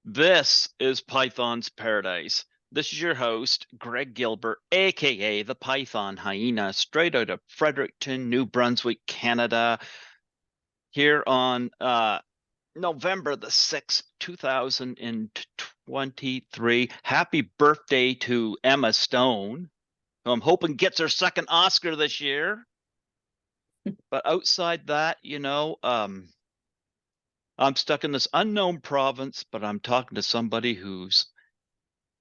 This is Python's Paradise. This is your host, Greg Gilbert, aka the Python Hyena, straight out of Fredericton, New Brunswick, Canada, here on November the 6th, 2023. Happy birthday to Emma Stone, who I'm hoping gets her second Oscar this year. But outside that, I'm stuck in this unknown province, but I'm talking to somebody who's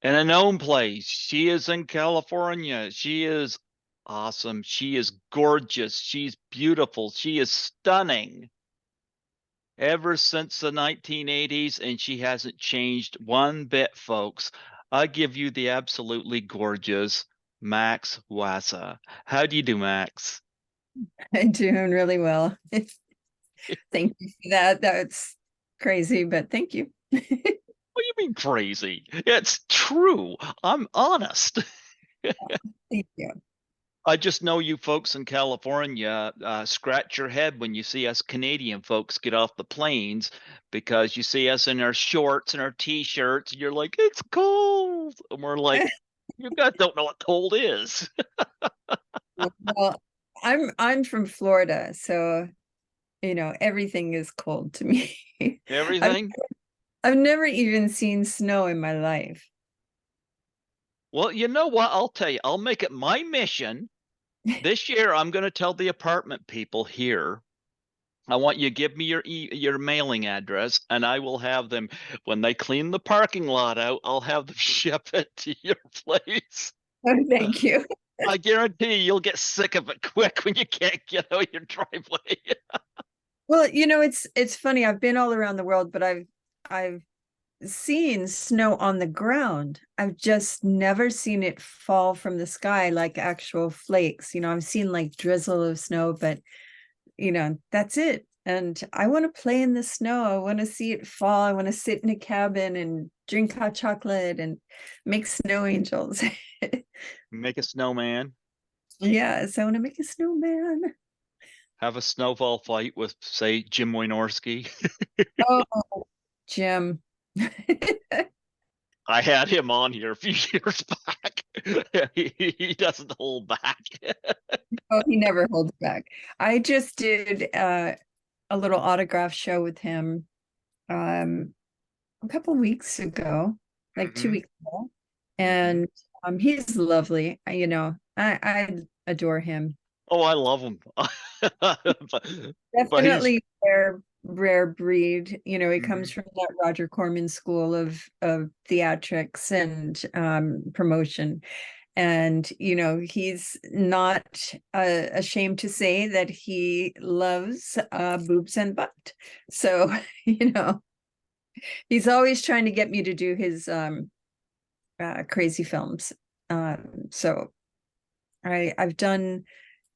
in a known place. She is in California. She is awesome. She is gorgeous. She's beautiful. She is stunning ever since the 1980s, and she hasn't changed one bit, folks. I give you the absolutely gorgeous Max Wasa. How do you do, Max? I'm doing really well. Thank you for that. That's crazy, but thank you. What do you mean crazy? It's true. I'm honest. Thank you. I just know you folks in California scratch your head when you see us Canadian folks get off the planes because you see us in our shorts and our t-shirts, and you're like, it's cold. And we're like, you guys don't know what cold is. Well, I'm from Florida, so everything is cold to me. I've Everything. I've never even seen snow in my life. Well, you know what? I'll tell you, I'll make it my mission. This year, I'm going to tell the apartment people here, I want you to give me your mailing address, and I will have them when they clean the parking lot out. I'll have them ship it to your place. Oh, thank you. I guarantee you'll get sick of it quick when you can't get out your driveway. Well, it's funny. I've been all around the world, but I've seen snow on the ground. I've just never seen it fall from the sky like actual flakes. I've seen like drizzle of snow, but that's it. And I want to play in the snow. I want to see it fall. I want to sit in a cabin and drink hot chocolate and make snow angels. Make a snowman. Yes, I want to make a snowman. Have a snowball fight with, say, Jim Wynorski. Oh, Jim. I had him on here a few years back. He doesn't hold back. Oh, he never holds back. I just did a little autograph show with him a couple weeks ago, like 2 weeks ago. And he's lovely. I adore him. Oh, I love him. But he's Definitely rare breed. He comes mhm. from that Roger Corman school of theatrics and promotion. And he's not ashamed to say that he loves boobs and butt. So he's always trying to get me to do his crazy films. So I've done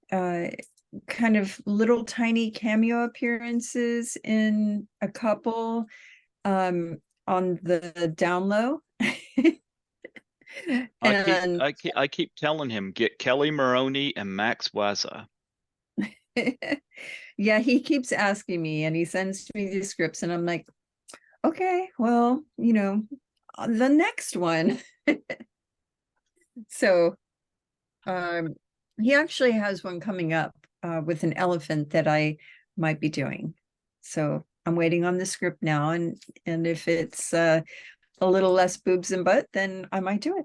kind of little tiny cameo appearances in a couple on the down low. And I keep telling him get Kelly Maroney and Max Wazza. yeah, he keeps asking me and he sends me the scripts and I'm like, okay, well, the next one. So um he actually has one coming up with an elephant that I might be doing. So I'm waiting on the script now, and if it's a little less boobs and butt, then I might do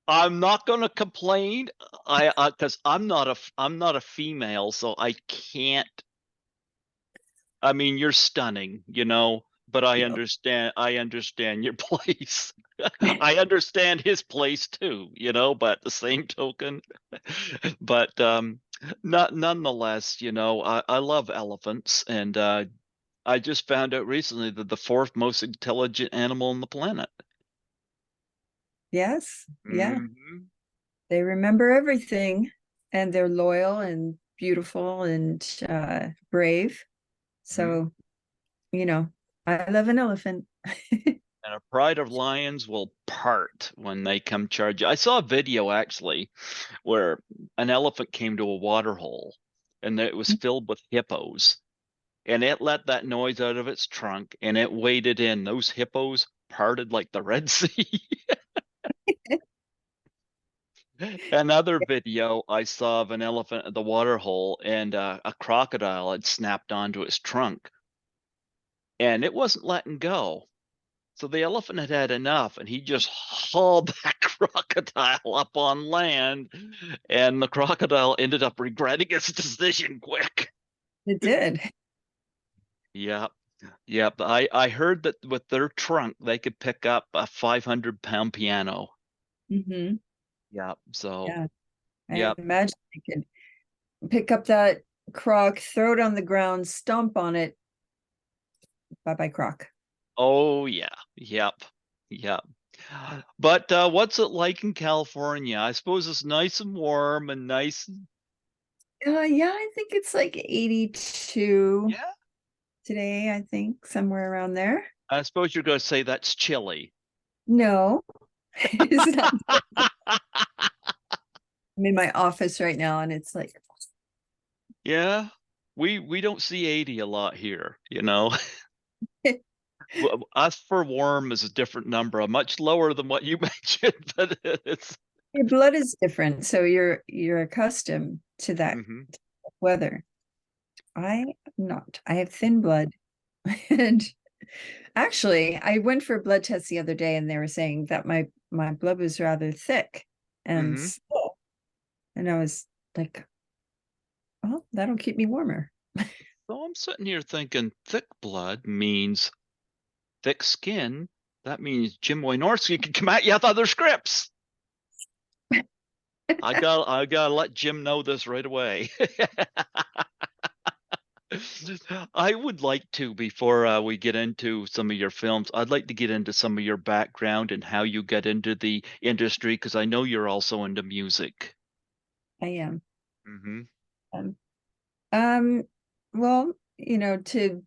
I'm not gonna complain. I because I'm not a female, so I can't. I mean, you're stunning, but it. I understand your place. Yeah. I understand his place too, but the same token. But not nonetheless, I love elephants, and I just found out recently that the fourth most intelligent animal on the planet. Yes, yeah, Hmm. they remember everything, and they're loyal and beautiful and brave. So I love an elephant. And a pride of lions will part when they come charge you. I saw a video actually where an elephant came to a water hole and it was filled with hippos. and it let that noise out of its trunk, and it waded in. Those hippos parted like the Red Sea. Another video I saw of an elephant at the water hole, and a crocodile had snapped onto its trunk, and it wasn't letting go. So the elephant had had enough, and he just hauled that crocodile up on land, and the crocodile ended up regretting its decision quick. It did. Yep. Yep. I heard that with their trunk, they could pick up a 500-pound piano. Hmm. Yep. So, Yeah. I yep. imagine I could pick up that croc, throw it on the ground, stomp on it. Bye bye, croc. Oh, yeah. Yep. Yep. But what's it like in California? I suppose it's nice and warm and nice. Yeah, I think it's like 82 Yeah. today, I think, somewhere around there. I suppose you're going to say that's chilly. No, it's not. I'm in my office right now and it's like, Yeah. We don't see 80 a lot here, you know. Us for warm is a different number, much lower than what you mentioned, but it's your blood is different, so you're accustomed to that mhm, weather. I am not. I have thin blood. And actually, I went for a blood test the other day and they were saying that my blood was rather thick and mhm. slow. And I was like, oh, that'll keep me warmer. So I'm sitting here thinking thick blood means thick skin. That means Jim Wynorski can come at you with other scripts. I gotta let Jim know this right away. I would like to, before we get into some of your films, I'd like to get into some of your background and how you get into the industry, because I know you're also into music. I am. Hmm. Um, um, well, to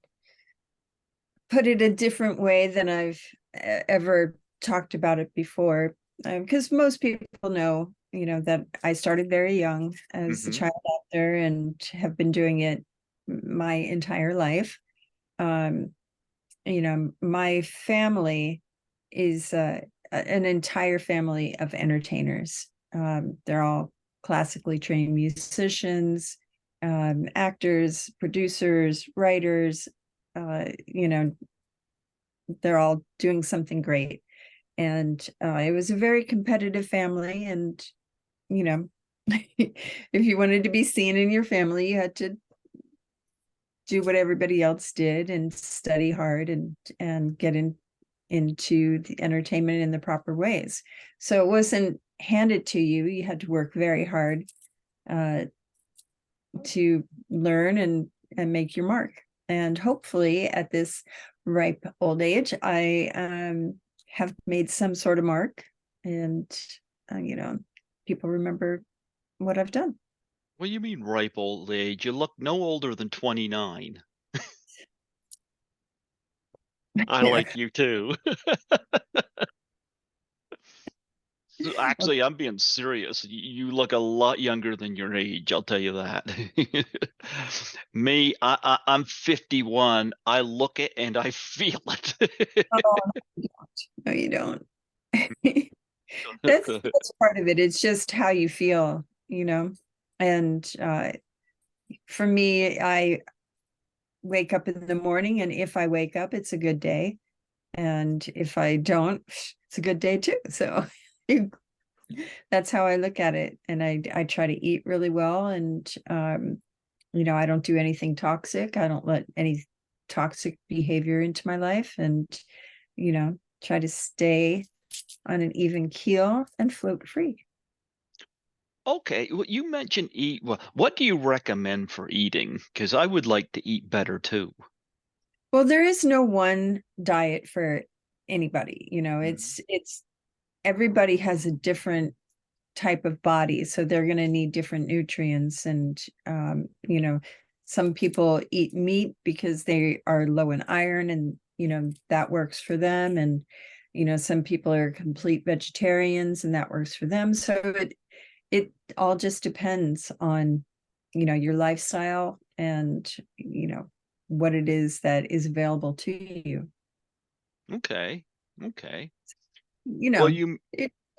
put it a different way than I've ever talked about it before, because most people know, that I started very young as a Hmm. child actor and have been doing it my entire life. Um, my family is an entire family of entertainers. They're all classically trained musicians, actors, producers, writers. You know, they're all doing something great. And it was a very competitive family. And, you know, if you wanted to be seen in your family, you had to do what everybody else did and study hard and get into the entertainment in the proper ways. So it wasn't handed to you. You had to work very hard uh, to learn and make your mark. And hopefully at this ripe old age, I have made some sort of mark, and people remember what I've done. What do you mean ripe old age? You look no older than 29. I Yeah. like you too. Actually, I'm being serious. You look a lot younger than your age, I'll tell you that. Me, I'm 51. I look it and I feel it. Oh, no, you don't. That's part of it. It's just how you feel. And for me, I wake up in the morning, and if I wake up, it's a good day. And if I don't, it's a good day too. So that's how I look at it. And I try to eat really well. And I don't do anything toxic. I don't let any toxic behavior into my life, and try to stay on an even keel and float free. Okay, well, you mentioned eat. Well, what do you recommend for eating? Because I would like to eat better too. Well, there is no one diet for anybody. Mhm. It's everybody has a different type of body, so they're going to need different nutrients. And some people eat meat because they are low in iron, and that works for them. And some people are complete vegetarians, and that works for them. So it all just depends on your lifestyle and what it is that is available to you. Okay. Okay. You Well, know, you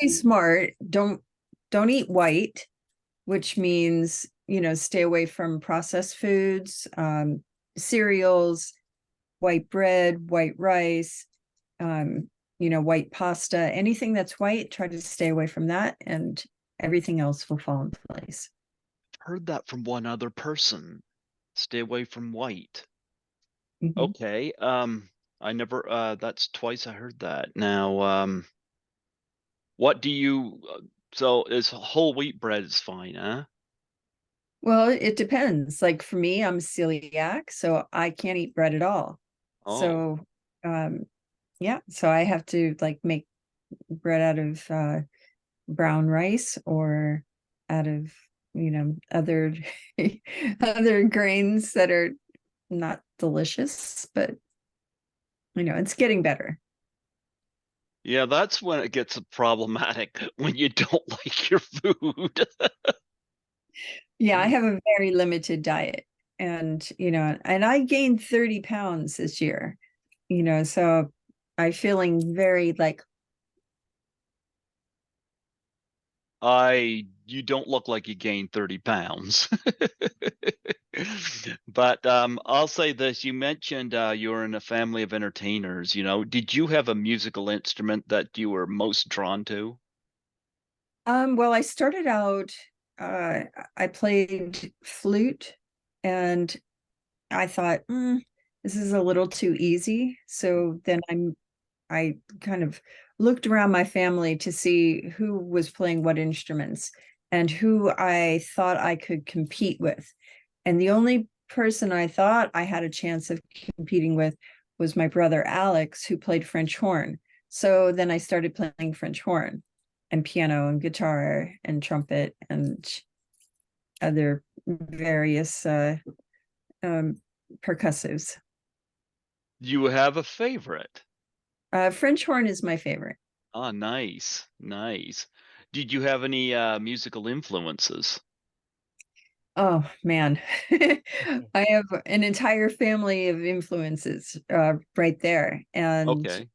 be smart. Don't eat white, which means, stay away from processed foods, cereals, white bread, white rice, white pasta, anything that's white, try to stay away from that, and everything else will fall in place. heard that from one other person. Stay away from white. Mhm. Okay. I never that's twice I heard that. Now, what do you so is whole wheat bread is fine, huh? Well, it depends. Like for me, I'm celiac, so I can't eat bread at all. Oh. So, um, yeah, so I have to like make bread out of brown rice or out of, other other grains that are not delicious, but it's getting better. Yeah, that's when it gets problematic when you don't like your food. Yeah, I have a very limited diet, and and I gained 30 pounds this year, so I'm feeling very like, You don't look like you gained 30 pounds. But I'll say this, you mentioned you were in a family of entertainers, did you have a musical instrument that you were most drawn to? well, I started out, uh, I played flute, and I thought, this is a little too easy. So then I kind of looked around my family to see who was playing what instruments and who I thought I could compete with. And the only person I thought I had a chance of competing with was my brother Alex, who played French horn. So then I started playing French horn and piano and guitar and trumpet and other various um, percussives. You have a favorite? French horn is my favorite. Ah, nice, nice. Did you have any musical influences? Oh man, I have an entire family of influences right there, and Okay.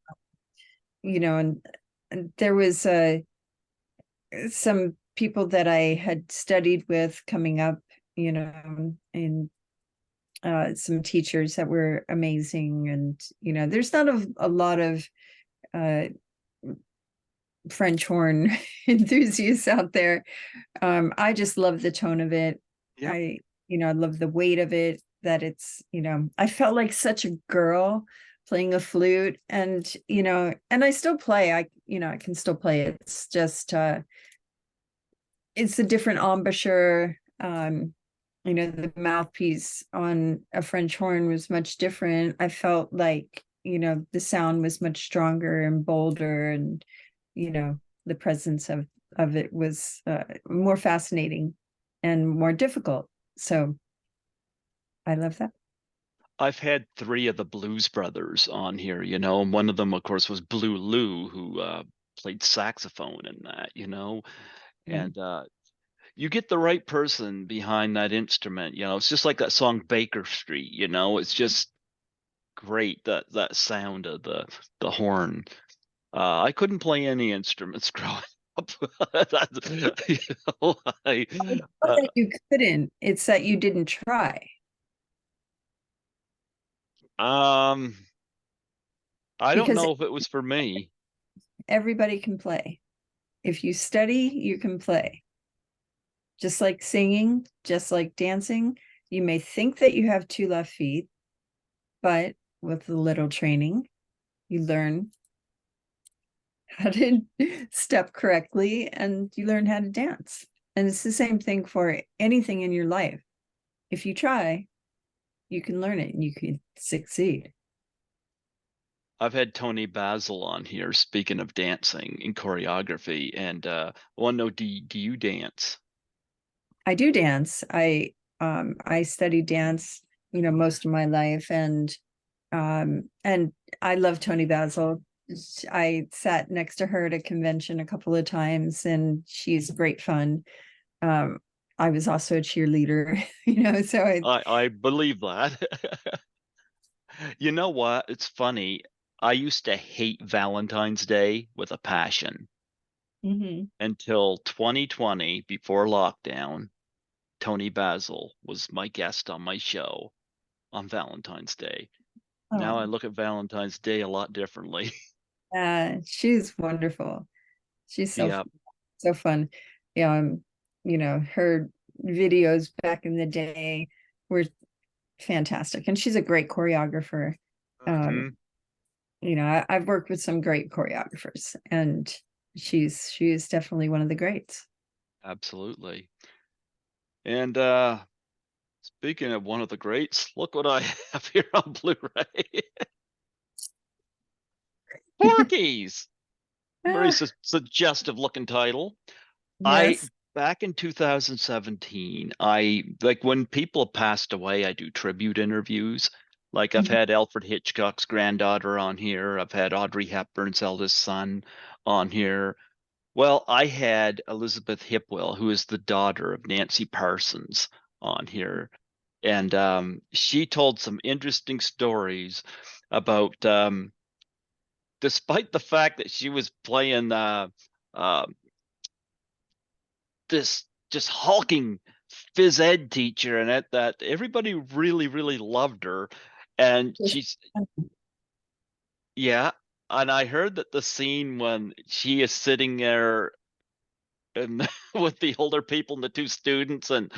and there was some people that I had studied with coming up, and some teachers that were amazing, and there's not a lot of uh, French horn enthusiasts out there. I just love the tone of it. Yep. I love the weight of it, that it's, I felt like such a girl playing a flute, and, and I still play. I can still play. It's just, it's a different embouchure. The mouthpiece on a French horn was much different. I felt like, the sound was much stronger and bolder, and, the presence of it was more fascinating and more difficult. So I love that. I've had three of the Blues Brothers on here, and one of them, of course, was Blue Lou, who played saxophone in that, Yeah. and you get the right person behind that instrument, it's just like that song Baker Street, it's just great that sound of the horn. I couldn't play any instruments growing up. That's, It's not that you couldn't, it's that you didn't try, um, I don't because know if it was for me. everybody can play. If you study, you can play. Just like singing, just like dancing, you may think that you have two left feet, but with a little training, you learn how to step correctly and you learn how to dance. And it's the same thing for anything in your life. If you try, you can learn it and you can succeed. I've had Tony Basil on here speaking of dancing and choreography, and I want to know, do you dance? I do dance. I studied dance, most of my life, and I love Tony Basil. I sat next to her at a convention a couple of times, and she's great fun. Um, I was also a cheerleader, so I believe that. You know what? It's funny. I used to hate Valentine's Day with a passion Hmm. until 2020, before lockdown. Tony Basil was my guest on my show on Valentine's Day. Now I Oh, look at Valentine's Day a lot differently. she's wonderful. She's Yeah. so fun. Yeah, her videos back in the day were fantastic, and she's a great choreographer. Um, Mhm. I've worked with some great choreographers, and she's definitely one of the greats. Absolutely. And speaking of one of the greats, look what I have here on Blu-ray. Porky's. Very Ah, suggestive looking title. I yes. Back in 2017, I like when people have passed away, I do tribute interviews. Like I've Mhm. had Alfred Hitchcock's granddaughter on here. I've had Audrey Hepburn's eldest son on here. Well, I had Elizabeth Hipwell, who is the daughter of Nancy Parsons, on here. And she told some interesting stories about despite the fact that she was playing uh, this just hulking phys ed teacher in it, that everybody really, really loved her. And she's, yeah. And I heard that the scene when she is sitting there and with the older people and the two students, and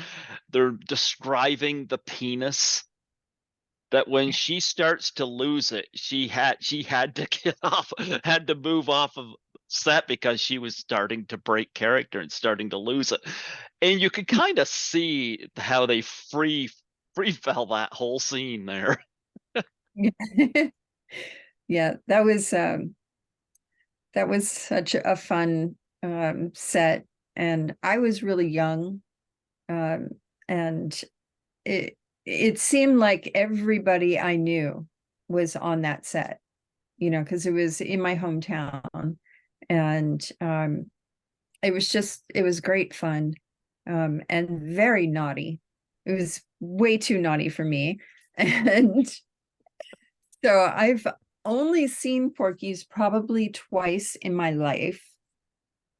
they're describing the penis, that when she starts to lose it, she had to get off, had to move off of set because she was starting to break character and starting to lose it. And you could kind of see how they free fell that whole scene there. Yeah, that was such a fun set, and I was really young, um, and it seemed like everybody I knew was on that set, because it was in my hometown, and it was great fun, and very naughty. It was way too naughty for me, and so I've only seen Porky's probably twice in my life,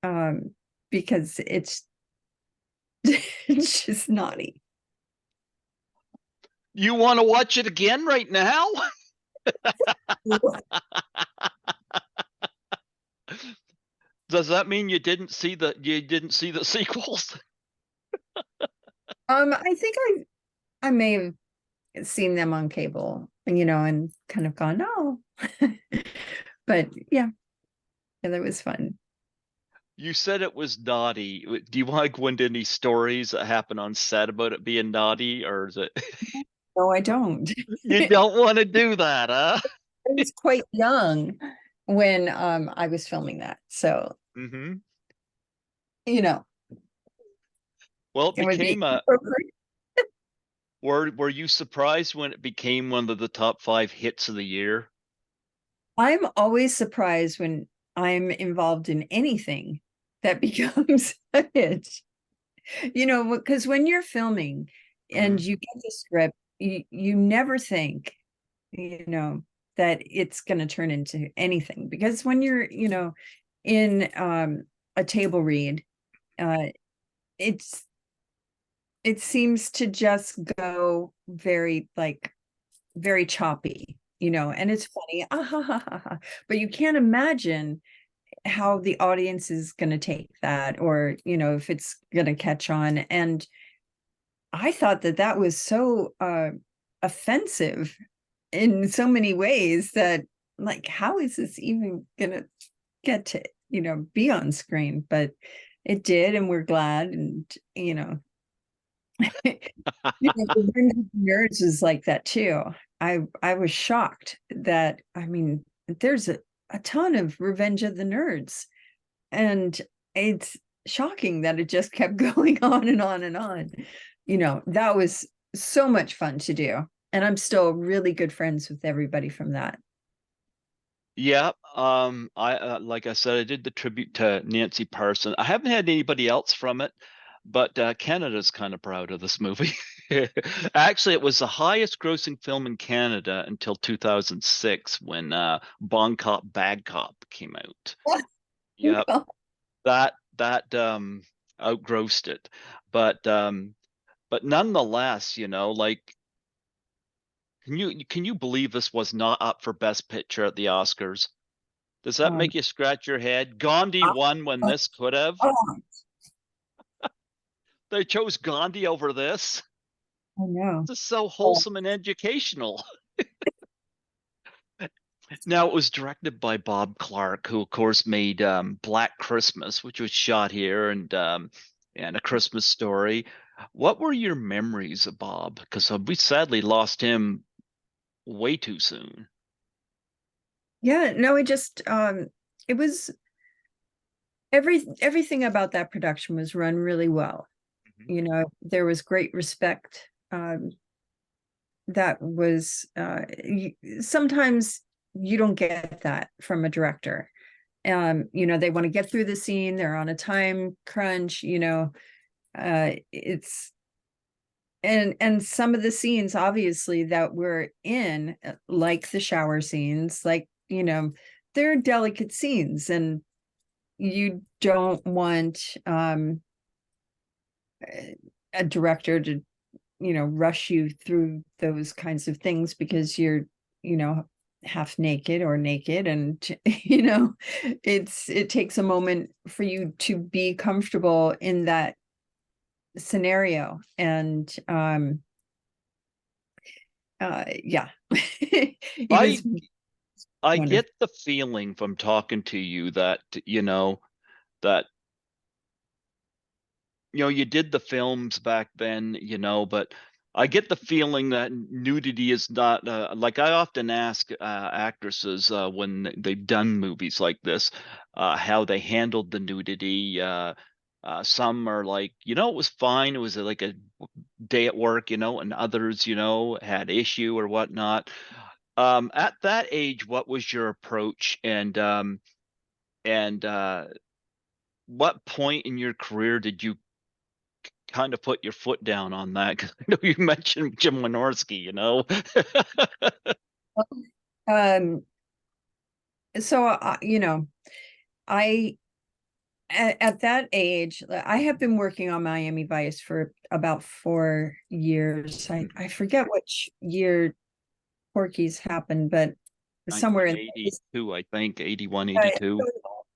um, because it's just naughty. You want to watch it again right now? Does that mean you didn't see the sequels? I think I may have seen them on cable, and kind of gone, no. But yeah, that was fun. You said it was naughty. Do you want to go into any stories that happen on set about it being naughty, or is it No, I don't. you don't want to do that, huh? I was quite young when I was filming that. So, Hmm. you know, Well, it it would be became a. appropriate. Were you surprised when it became one of the top 5 hits of the year? I'm always surprised when I'm involved in anything that becomes a hit. Because when you're filming and Hmm. you get the script, you never think, you know, that it's going to turn into anything. Because when you're, in a table read, uh, it's it seems to just go very like very choppy, and it's funny, ah, ha, ha, ha, ha. But you can't imagine how the audience is going to take that, or if it's going to catch on. And I thought that that was so offensive in so many ways, that like, how is this even going to get to be on screen? But it did, and we're glad. And Revenge of the Nerds is like that too. I was shocked that, I mean, there's a ton of Revenge of the Nerds, and it's shocking that it just kept going on and on and on. That was so much fun to do, and I'm still really good friends with everybody from that. Yeah, I like I said, I did the tribute to Nancy Parsons. I haven't had anybody else from it, but Canada's kind of proud of this movie. Actually, it was the highest grossing film in Canada until 2006 when Bon Cop Bad Cop came out. Yep, that outgrossed it. But nonetheless, like, can you believe this was not up for Best Picture at the Oscars? Does that Um, make you scratch your head? Gandhi I, won when this could have. oh, They chose Gandhi over this. I know. This is so Oh, wholesome and educational. Now, it was directed by Bob Clark, who, of course, made Black Christmas, which was shot here, and A Christmas Story. What were your memories of Bob? Because we sadly lost him way too soon. yeah, no, it was everything about that production was run really well. Mhm. You know, there was great respect. That was sometimes you don't get that from a director. You know, they want to get through the scene, they're on a time crunch, it's and some of the scenes obviously that we're in, like the shower scenes, like, they're delicate scenes, and you don't want a director to rush you through those kinds of things because you're you know half naked or naked, and it takes a moment for you to be comfortable in that scenario. And yeah. It I was I wonderful. get the feeling from talking to you that that you did the films back then, but I get the feeling that nudity is not like I often ask actresses when they've done movies like this, how they handled the nudity. Some are like, it was fine. It was like a day at work, and others, had issue or whatnot. At that age, what was your approach, and what point in your career did you kind of put your foot down on that? 'Cause I know you mentioned Jim Wynorski. um so I at that age, I have been working on Miami Vice for about 4 years. I forget which year Porky's happened, but somewhere in 1982, I think, 81, uh, 82.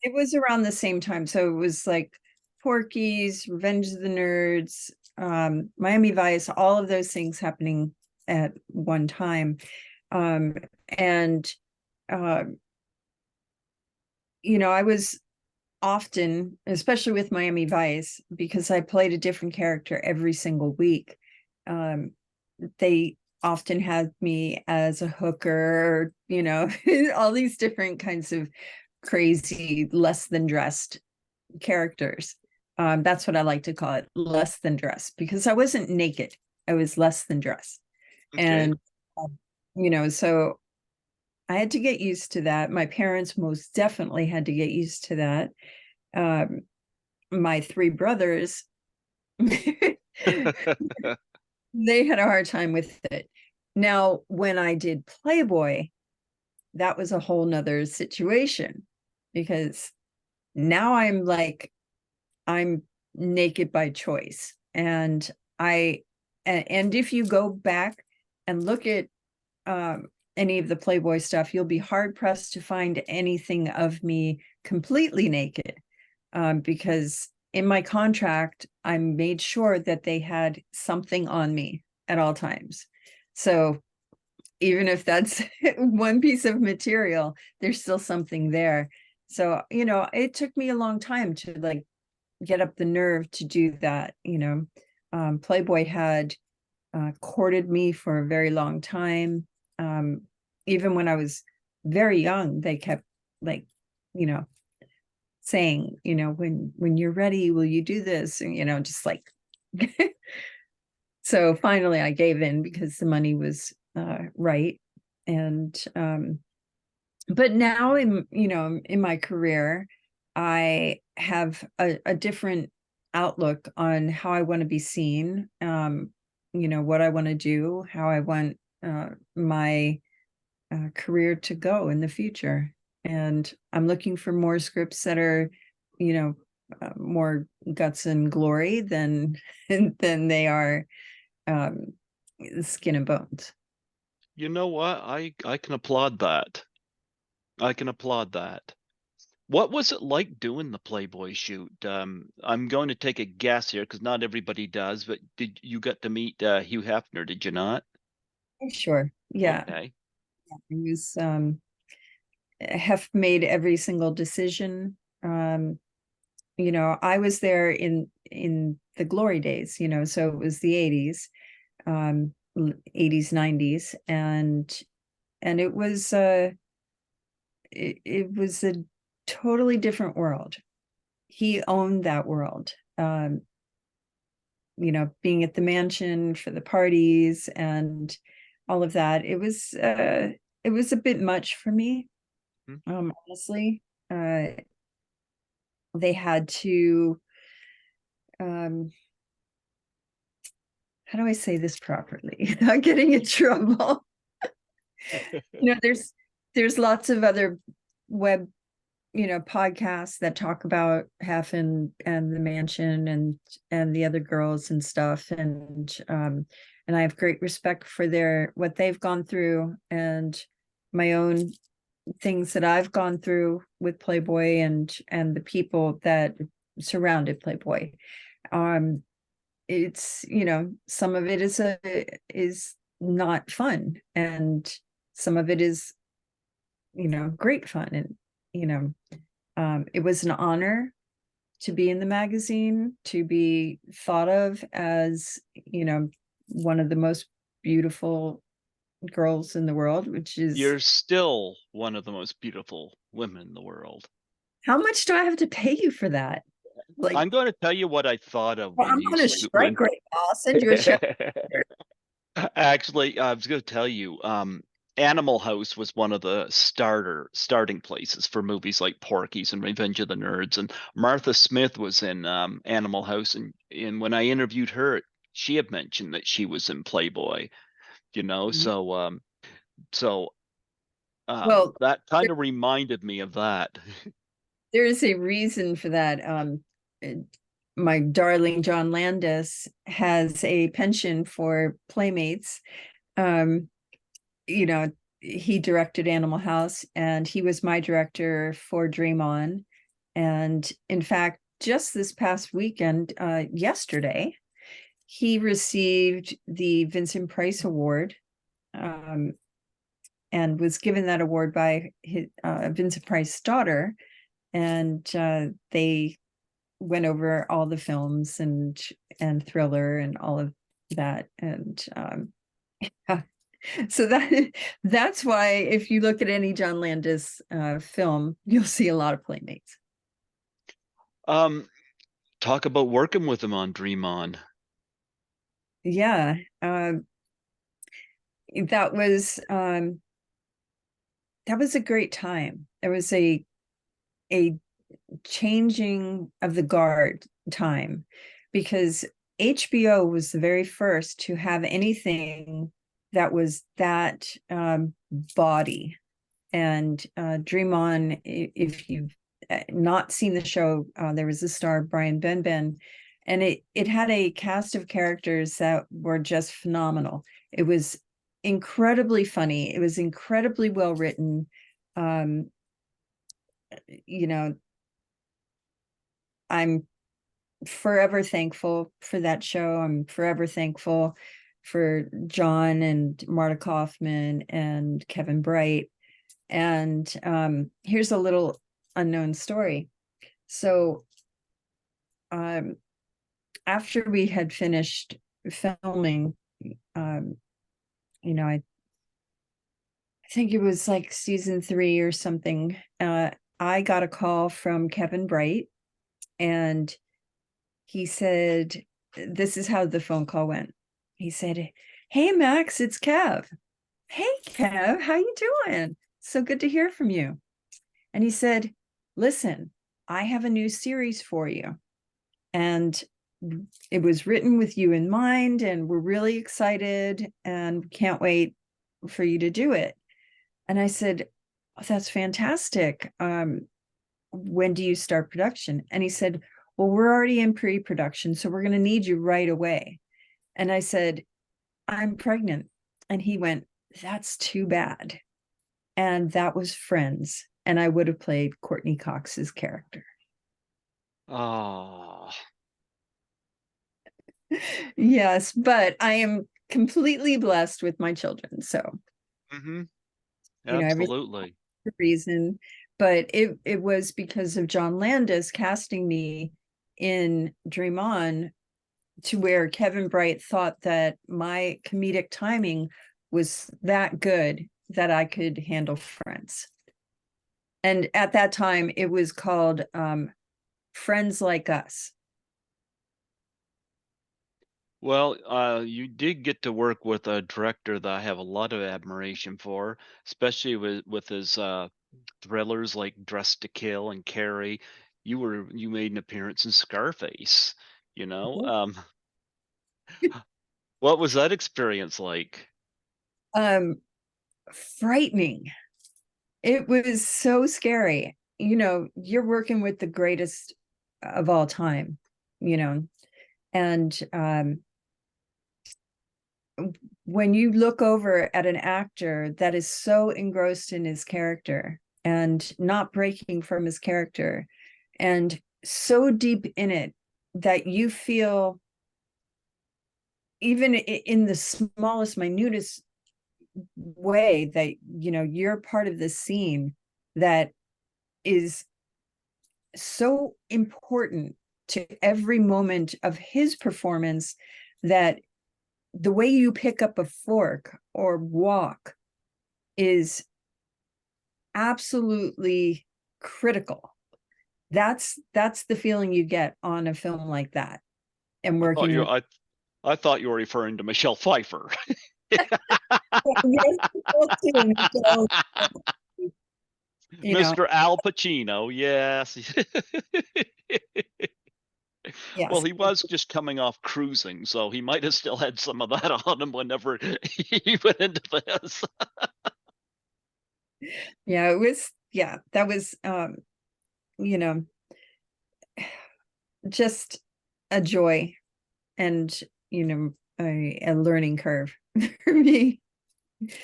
it was around the same time. So it was like Porky's, Revenge of the Nerds, Miami Vice, all of those things happening at one time. Um, and uh, I was often, especially with Miami Vice, because I played a different character every single week. Um, they often had me as a hooker, all these different kinds of crazy, less than dressed characters. That's what I like to call it, less than dressed, because I wasn't naked. I was less than dressed. Okay. And, so I had to get used to that. My parents most definitely had to get used to that. Um, my three brothers, they had a hard time with it. Now, when I did Playboy, that was a whole nother situation, because now I'm naked by choice. And and if you go back and look at any of the Playboy stuff, you'll be hard pressed to find anything of me completely naked, because in my contract, I made sure that they had something on me at all times. So even if that's one piece of material, there's still something there. So, it took me a long time to like get up the nerve to do that. Playboy had courted me for a very long time. Um, Even when I was very young, they kept like, you know, saying, when you're ready, will you do this? And, just like, so finally I gave in because the money was right. And, but now in my career, I have a different outlook on how I want to be seen. what I want to do, how I want my career to go in the future. And I'm looking for more scripts that are, more guts and glory than than they are skin and bones. You know what? I can applaud that. I can applaud that. What was it like doing the Playboy shoot? I'm going to take a guess here because not everybody does, but did you get to meet Hugh Hefner, did you not? Sure. Yeah. Okay. It was Hef made every single decision. I was there in the glory days, so it was the 80s, 80s, 90s, and it was a totally different world. He owned that world. Being at the mansion for the parties and all of that. It was a bit much for me, Mhm. honestly. They had to how do I say this properly without getting in trouble? There's lots of other web podcasts that talk about Hef and the mansion and the other girls and stuff, and I have great respect for what they've gone through, and my own things that I've gone through with Playboy and the people that surrounded Playboy. It's some of it is not fun, and some of it is great fun, and it was an honor to be in the magazine, to be thought of as one of the most beautiful girls in the world, which is You're still one of the most beautiful women in the world. how much do I have to pay you for that? Like, I'm going to tell you what I thought of well, when I'm you on a when strike rate. I'll send you a check. actually, I was going to tell you, Animal House was one of the starting places for movies like Porky's and Revenge of the Nerds, and Martha Smith was in Animal House, and when I interviewed her, she had mentioned that she was in Playboy, so Well, that kind of reminded me of that. there is a reason for that. Uh, my darling John Landis has a pension for Playmates. Um, you know, he directed Animal House, and he was my director for Dream On. And in fact, just this past weekend, yesterday, he received the Vincent Price Award, and was given that award by Vincent Price's daughter. And they went over all the films and Thriller and all of that. And so that's why if you look at any John Landis film, you'll see a lot of Playmates. Um, Talk about working with him on Dream On. Yeah, that was a great time. There was a changing of the guard time, because HBO was the very first to have anything that was that body. And Dream On, if you've not seen the show, there was a star, Brian Benben, and it had a cast of characters that were just phenomenal. It was incredibly funny. It was incredibly well written. Um, you know, I'm forever thankful for that show. I'm forever thankful for John and Marta Kaufman and Kevin Bright. And here's a little unknown story. So after we had finished filming, I think it was like season 3 or something. I got a call from Kevin Bright, and he said, this is how the phone call went. He said, "Hey, Max, it's Kev. Hey, Kev, how you doing? So good to hear from you." And he said, "Listen, I have a new series for you, and it was written with you in mind, and we're really excited and can't wait for you to do it. And I said, oh, that's fantastic. When do you start production? And he said, well, we're already in pre-production, so we're going to need you right away. And I said, I'm pregnant. And he went, that's too bad. And that was Friends. And I would have played Courtney Cox's character. Oh, Yes, but I am completely blessed with my children. So, mm-hmm. every Absolutely. reason, but it was because of John Landis casting me in Dream On, to where Kevin Bright thought that my comedic timing was that good that I could handle Friends. And at that time, it was called Friends Like Us. Well, you did get to work with a director that I have a lot of admiration for, especially with his thrillers like Dressed to Kill and Carrie. You made an appearance in Scarface, you know. What was that experience like? Um, Frightening. It was so scary. You're working with the greatest of all time, and when you look over at an actor that is so engrossed in his character and not breaking from his character and so deep in it that you feel, even in the smallest, minutest way, that you're part of this scene that is so important to every moment of his performance, that the way you pick up a fork or walk is absolutely critical. That's the feeling you get on a film like that, and I thought working you with. I thought you were referring to Michelle Pfeiffer. Yes, Michelle, you know Mr. Al Pacino, yes. Well, yes, he was just coming off cruising, so he might have still had some of that on him whenever he went into this. yeah, it was, yeah, that was you know just a joy, and a learning curve for me.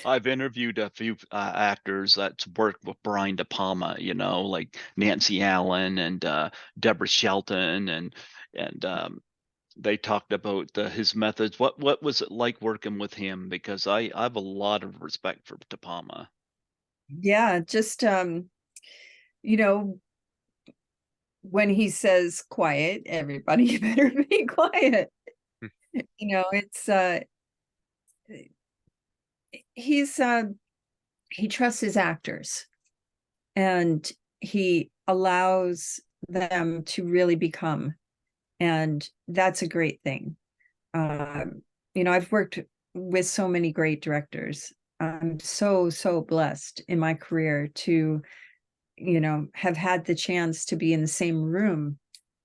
I've interviewed a few actors that's worked with Brian De Palma, like Nancy Allen and Deborah Shelton, and they talked about his methods. What was it like working with him? Because I have a lot of respect for De Palma. Yeah, just you know when he says quiet, everybody better be quiet. It's he's he trusts his actors, and he allows them to really become, and that's a great thing. I've worked with so many great directors. I'm so blessed in my career to have had the chance to be in the same room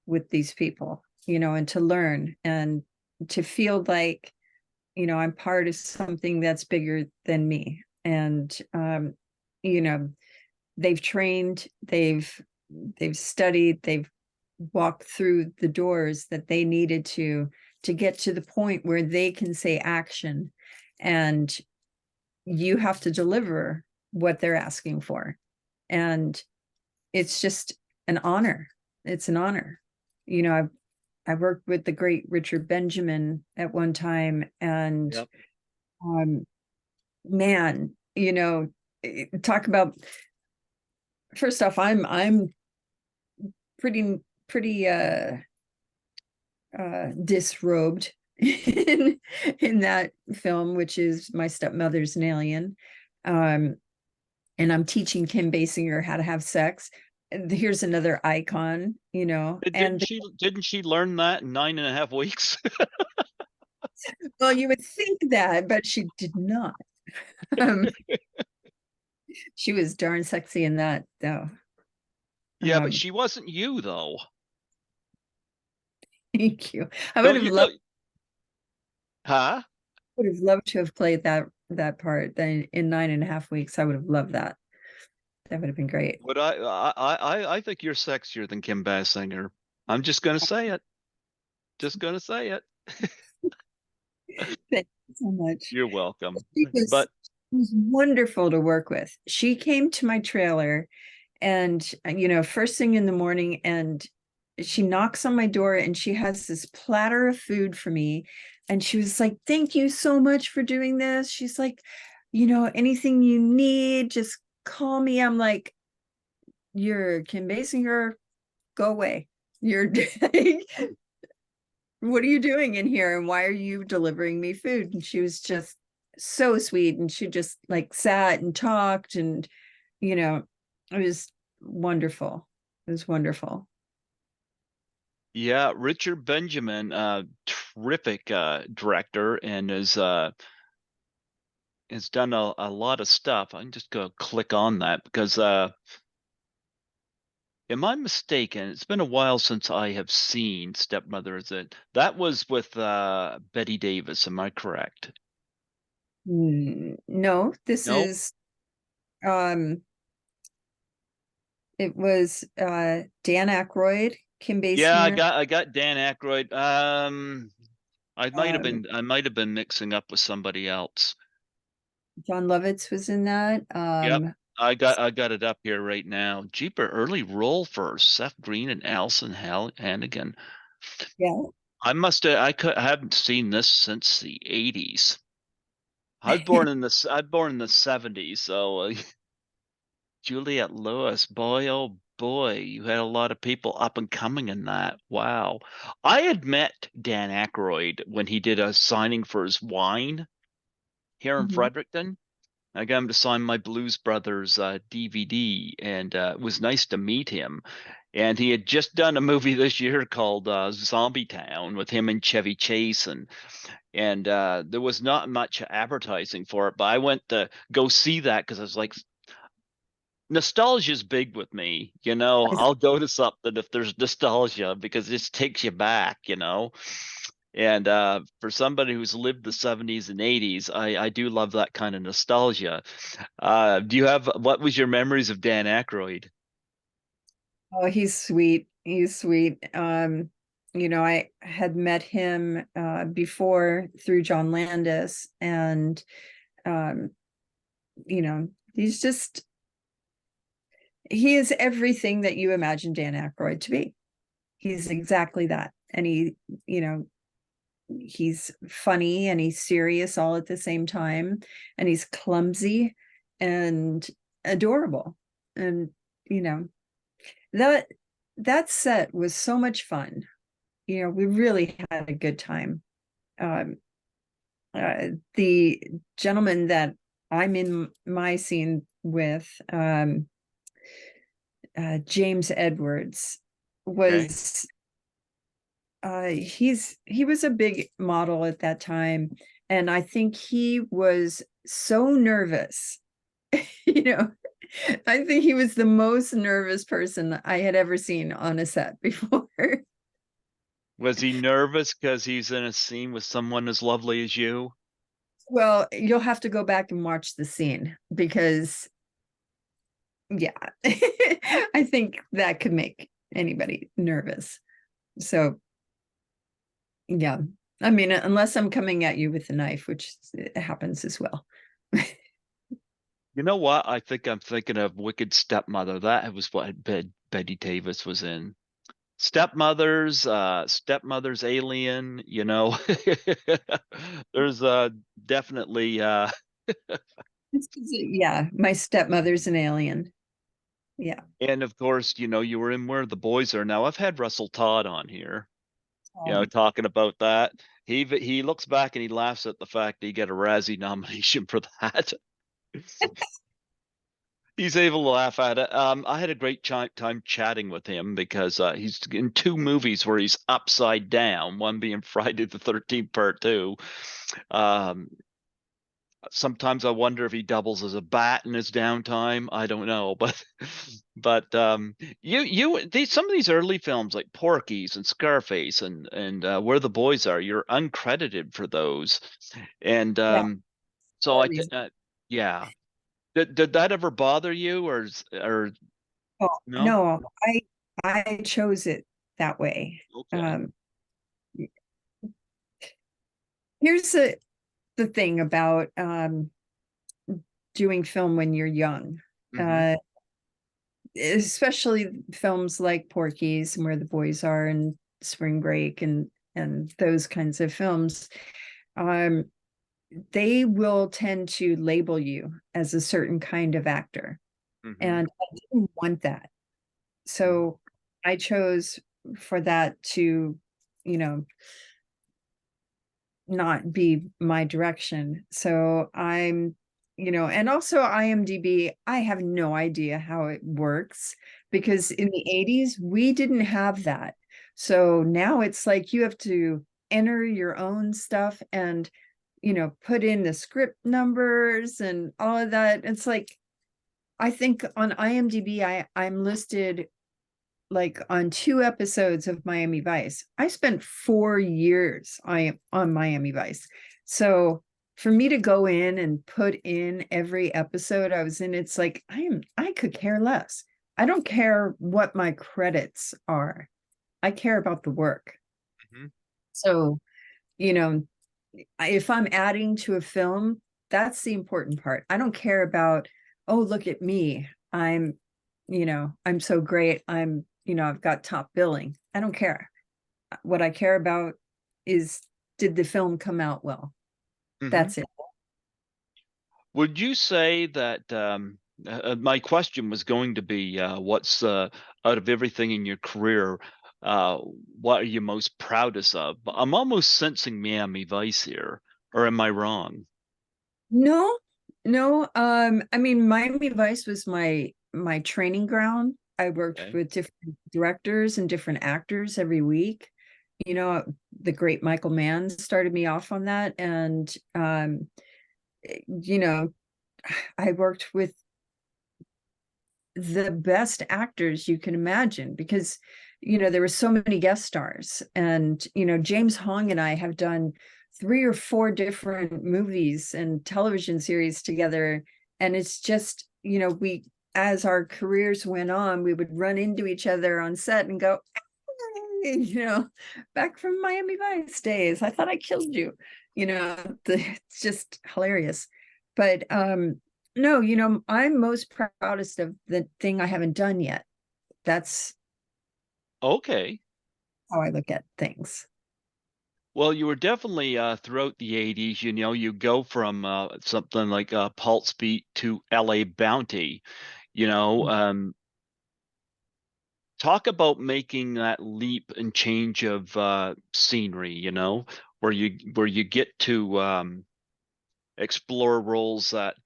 with these people, and to learn and to feel like I'm part of something that's bigger than me. And you know they've trained, they've studied, they've walked through the doors that they needed to get to the point where they can say action, and you have to deliver what they're asking for. And it's just an honor. It's an honor. I worked with the great Richard Benjamin at one time, and Yep. um man, talk about, first off, I'm pretty disrobed in that film, which is My Stepmother's an Alien. Um, and I'm teaching Kim Basinger how to have sex. And here's another icon, Didn't she learn that in 9.5 weeks? well, you would think that, but she did not. Um, she was darn sexy in that, though. Yeah, but Um, she wasn't you though. Thank you. I would Don't have you loved know? Huh? would have loved to have played that part. Then in 9.5 weeks, I would have loved that. That would have been great. Would I think you're sexier than Kim Basinger. I'm just gonna say it. Just gonna say it. Thank you so much. You're welcome. She But was wonderful to work with. She came to my trailer and first thing in the morning, and she knocks on my door and she has this platter of food for me, and she was like, thank you so much for doing this. She's like, anything you need, just call me. I'm like, you're Kim Basinger, go away. You're what are you doing in here and why are you delivering me food? And she was just so sweet, and she just like sat and talked, and it was wonderful. It was wonderful. yeah, Richard Benjamin, terrific director, and has done a lot of stuff. I can just go click on that because am I mistaken? It's been a while since I have seen Stepmother. Is it that was with Betty Davis? Am I correct? No, this No. is um it was Dan Aykroyd, Kim Yeah, Basinger, I got Dan Aykroyd. um I might have been mixing up with somebody else. John Lovitz was in that. Yep. I got it up here right now. Jeeper early role for Seth Green and Allison Hannigan. Yeah. I haven't seen this since the 80s. I was born in the 70s, so Juliette Lewis, boy oh boy, you had a lot of people up and coming in that. Wow. I had met Dan Aykroyd when he did a signing for his wine here in Mhm. Fredericton. I got him to sign my Blues Brothers DVD, and it was nice to meet him. And he had just done a movie this year called Zombie Town with him and Chevy Chase, and there was not much advertising for it. But I went to go see that because I was like, nostalgia is big with me. I'll go to something if there's nostalgia because it just takes you back. And for somebody who's lived the 70s and 80s, I do love that kind of nostalgia. Do you have what was your memories of Dan Aykroyd? Oh, he's sweet. He's sweet. I had met him before through John Landis, and um, he's just he is everything that you imagine Dan Aykroyd to be. He's exactly that. And you know, he's funny and he's serious all at the same time, and he's clumsy and adorable. And you know, that that set was so much fun. We really had a good time. Um, the gentleman that I'm in my scene with, James Edwards, Okay. was he was a big model at that time, and I think he was so nervous. you know I think he was the most nervous person I had ever seen on a set before. Was he nervous because he's in a scene with someone as lovely as you? Well, you'll have to go back and watch the scene because, yeah, I think that could make anybody nervous. So, yeah, I mean, unless I'm coming at you with a knife, which happens as well. You know what? I think I'm thinking of Wicked Stepmother. That was what Betty Davis was in. Stepmother's Alien. There's definitely Yeah, my stepmother's an alien. Yeah. and of course, you were in Where the Boys Are Now. I've had Russell Todd on here, Um, talking about that. He looks back and he laughs at the fact that he got a Razzie nomination for that. He's able to laugh at it. I had a great time chatting with him because he's in two movies where he's upside down, one being Friday the 13th Part 2. Um, Sometimes I wonder if he doubles as a bat in his downtime. I don't know, but some of these early films like Porky's and Scarface and Where the Boys Are, you're uncredited for those, and Yeah. so yeah. Did that ever bother you, or Oh, no? no, I chose it that way. Okay. Here's the thing about doing film when you're young. Mm-hmm. Uh, Especially films like Porky's and Where the Boys Are and Spring Break and those kinds of films. Um, they will tend to label you as a certain kind of actor. Mm-hmm. And I didn't want that. So I chose for that to, you know, not be my direction. So and also IMDb, I have no idea how it works because in the 80s, we didn't have that. So now it's like you have to enter your own stuff and, put in the script numbers and all of that. It's like, I think on IMDb, I'm listed like on 2 episodes of Miami Vice. I spent 4 years on Miami Vice. So for me to go in and put in every episode I was in, it's like I could care less. I don't care what my credits are. I care about the work. Mm-hmm. So, you know, if I'm adding to a film, that's the important part. I don't care about, oh, look at me. I'm so great. I've got top billing. I don't care. What I care about is, did the film come out well? Mm-hmm. That's it. Would you say that my question was going to be what's out of everything in your career, uh, what are you most proudest of? But I'm almost sensing Miami Vice here, or am I wrong? No, no. I mean, Miami Vice was my training ground. I worked Okay. with different directors and different actors every week. The great Michael Mann started me off on that. And you know, I worked with the best actors you can imagine because there were so many guest stars. And James Hong and I have done 3 or 4 different movies and television series together. And it's just, we, as our careers went on, we would run into each other on set and go, "Hey, back from Miami Vice days, I thought I killed you." It's just hilarious. But no, I'm most proudest of the thing I haven't done yet. That's Okay. how I look at things. Well, you were definitely throughout the 80s, you go from something like Pulse Beat to LA Bounty, you know, um, talk about making that leap and change of scenery, where you get to explore roles that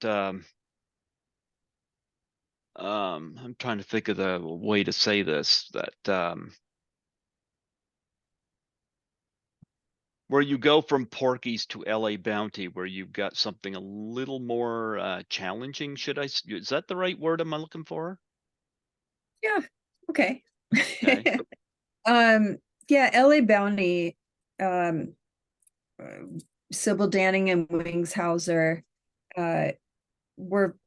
I'm trying to think of the way to say this, that where you go from Porky's to LA Bounty, where you've got something a little more challenging, is that the right word am I looking for? Yeah. Okay. Okay. um, yeah, LA Bounty, um, uh, Sybil Danning and Wings Hauser uh, were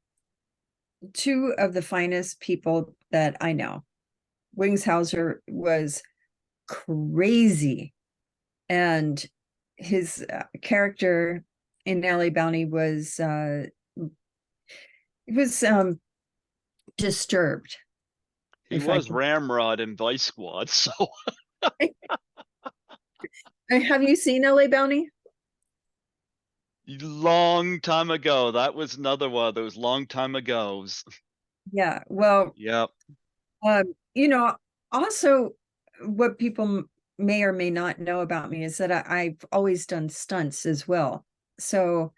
two of the finest people that I know. Wings Hauser was crazy, and his character in LA Bounty was disturbed. He If I was could, Ramrod in Vice Squad, so have you seen LA Bounty? long time ago. That was another one of those long time agos. Yeah. Well, Yep. um, you know, also what people may or may not know about me is that I've always done stunts as well. So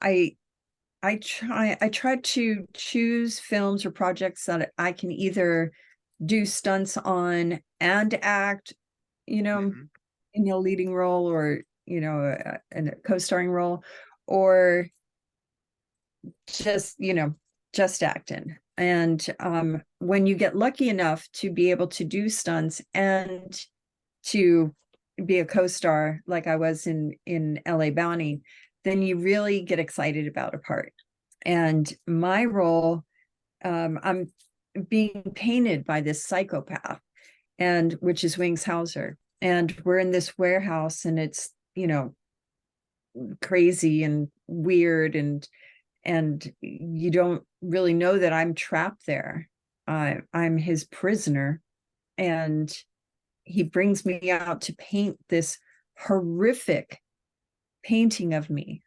I I try to choose films or projects that I can either do stunts on and act, you know, Hmm. in a leading role or in a co-starring role, or just, just acting. And when you get lucky enough to be able to do stunts and to be a co-star like I was in LA Bounty, then you really get excited about a part. And my role, I'm being painted by this psychopath, and which is Wings Hauser. And we're in this warehouse, and it's, crazy and weird, and you don't really know that I'm trapped there. I'm his prisoner, and he brings me out to paint this horrific painting of me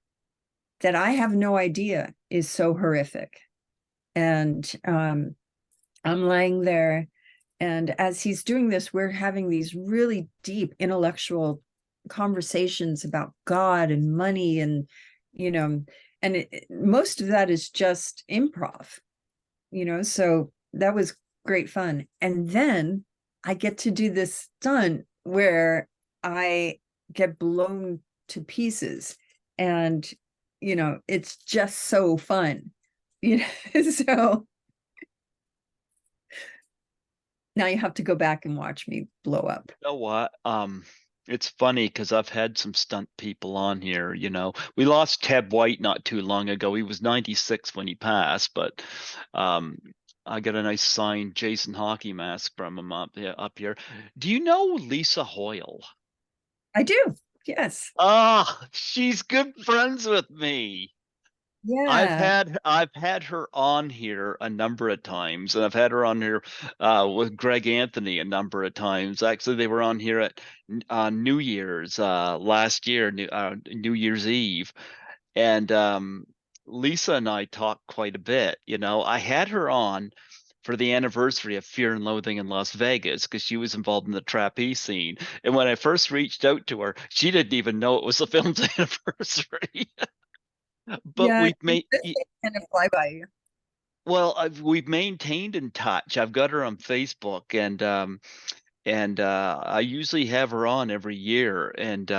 that I have no idea is so horrific. And I'm lying there, and as he's doing this, we're having these really deep intellectual conversations about God and money, and most of that is just improv, so that was great fun. And then I get to do this stunt where I get blown to pieces, and it's just so fun. So now you have to go back and watch me blow up. You know what? It's funny because I've had some stunt people on here. We lost Ted White not too long ago. He was 96 when he passed, but I got a nice signed Jason hockey mask from him up here. Do you know Lisa Hoyle? I do. Yes. Ah, she's good friends with me. Yeah. I've had her on here a number of times, and I've had her on here with Greg Anthony a number of times. Actually, they were on here at New Year's last year, New Year's Eve, and Lisa and I talked quite a bit. I had her on for the anniversary of Fear and Loathing in Las Vegas because she was involved in the trapeze scene. And when I first reached out to her, she didn't even know it was the film's anniversary. But Yeah. we've made This thing kind of fly by you. well, we've maintained in touch. I've got her on Facebook, and I usually have her on every year, and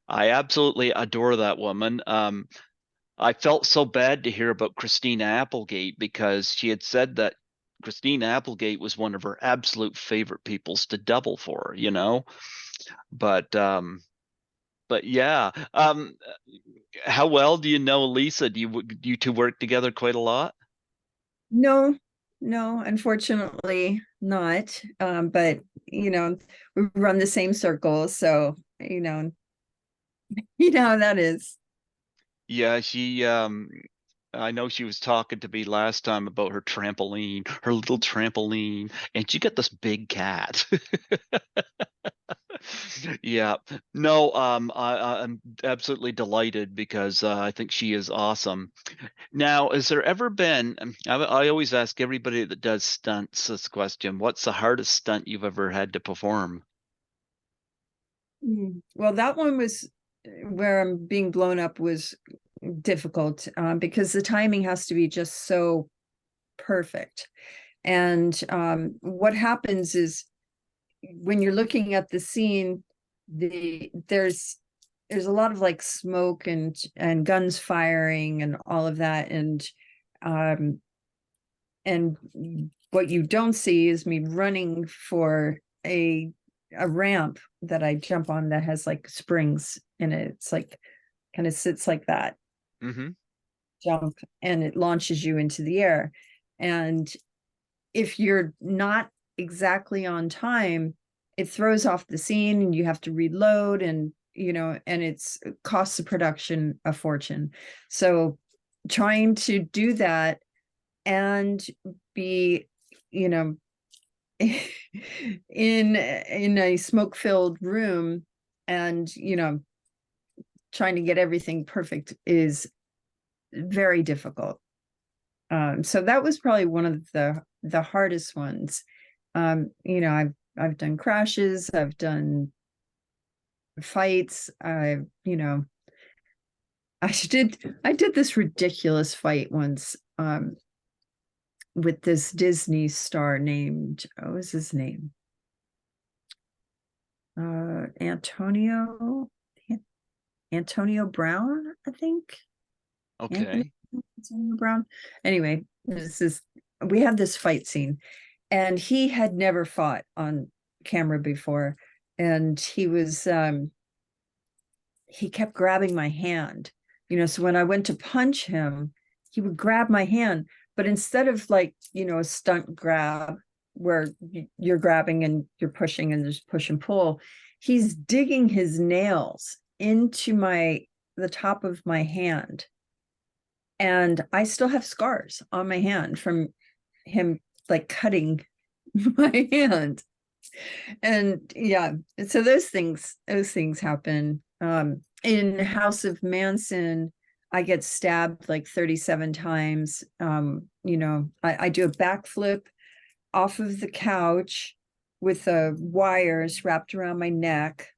I absolutely adore that woman. I felt so bad to hear about Christina Applegate because she had said that Christina Applegate was one of her absolute favorite peoples to double for. But yeah. How well do you know Lisa? Do you two work together quite a lot? No, no, unfortunately not. But we run the same circles, so how that is. Yeah, I know she was talking to me last time about her trampoline, her little trampoline, and she got this big cat. Yeah. No, I'm absolutely delighted because I think she is awesome. Now, has there ever been, I always ask everybody that does stunts this question, what's the hardest stunt you've ever had to perform? Well, that one was where I'm being blown up was difficult, because the timing has to be just so perfect. And what happens is when you're looking at the scene, there's a lot of like smoke and guns firing and all of that, um and what you don't see is me running for a ramp that I jump on that has like springs in it. It's like kind of sits like that, Hmm. jump, and it launches you into the air. And if you're not exactly on time, it throws off the scene and you have to reload, and it costs the production a fortune. So trying to do that and be, you know, in a smoke filled room, and trying to get everything perfect is very difficult. So that was probably one of the hardest ones. I've done crashes, I've done fights. I did this ridiculous fight once, with this Disney star named, what was his name? Antonio Brown, I think. Anthony Okay. Brown. Anyway, we have this fight scene, and he had never fought on camera before, and he kept grabbing my hand, so when I went to punch him, he would grab my hand, but instead of like, a stunt grab where you're grabbing and you're pushing and there's push and pull, he's digging his nails into the top of my hand, and I still have scars on my hand from him like cutting my hand. And yeah, so those things happen. In House of Manson, I get stabbed like 37 times. I do a backflip off of the couch with wires wrapped around my neck,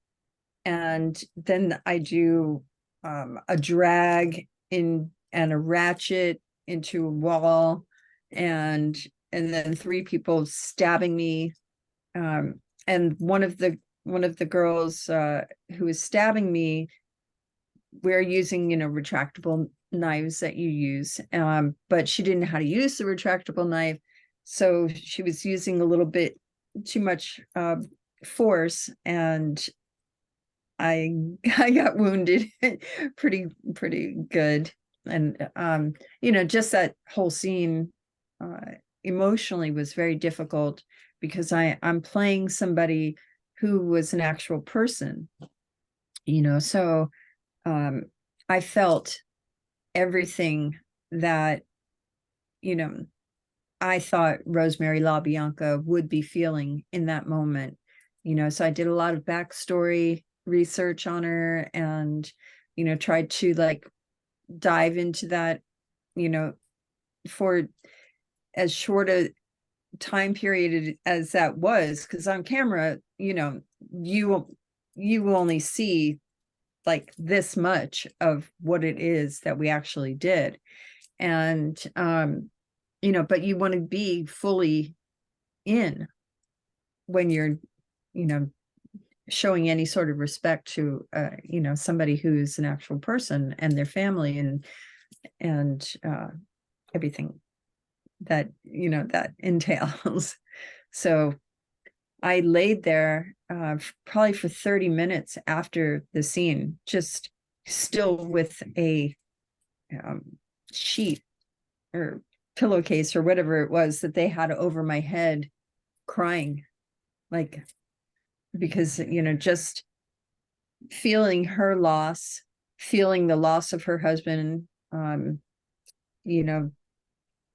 and then I do a drag in and a ratchet into a wall, and then three people stabbing me, and one of the girls who is stabbing me, we're using retractable knives that you use, but she didn't know how to use the retractable knife, so she was using a little bit too much force, and I I got wounded pretty good. And just that whole scene emotionally was very difficult, because I'm playing somebody who was an actual person, so I felt everything that you know I thought Rosemary LaBianca would be feeling in that moment. So I did a lot of backstory research on her, and tried to like dive into that, for as short a time period as that was, because on camera, you will only see like this much of what it is that we actually did. And but you want to be fully in when you're you know showing any sort of respect to somebody who's an actual person and their family, and everything that that entails. So I laid there probably for 30 minutes after the scene, just still with a sheet or pillowcase or whatever it was that they had over my head, crying, like, because just feeling her loss, feeling the loss of her husband, you know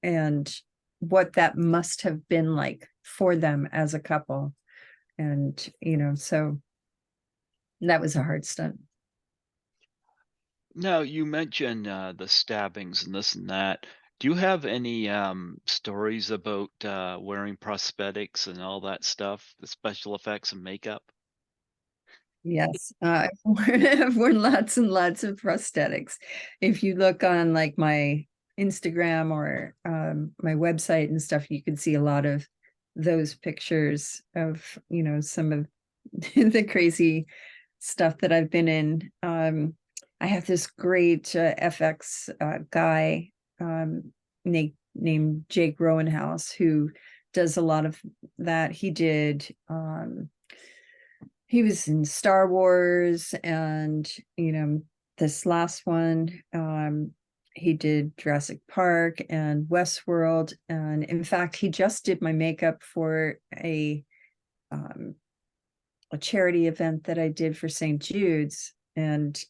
and what that must have been like for them as a couple. And so that was a hard stunt. Now, you mentioned the stabbings and this and that. Do you have any stories about wearing prosthetics and all that stuff, the special effects and makeup? Yes, I've worn lots and lots of prosthetics. If you look on like my Instagram or my website and stuff, you can see a lot of those pictures of some of the crazy stuff that I've been in. I have this great FX guy named Jake Rowenhouse, who does a lot of that. He was in Star Wars, and this last one, he did Jurassic Park and Westworld, and in fact he just did my makeup for a charity event that I did for St. Jude's, and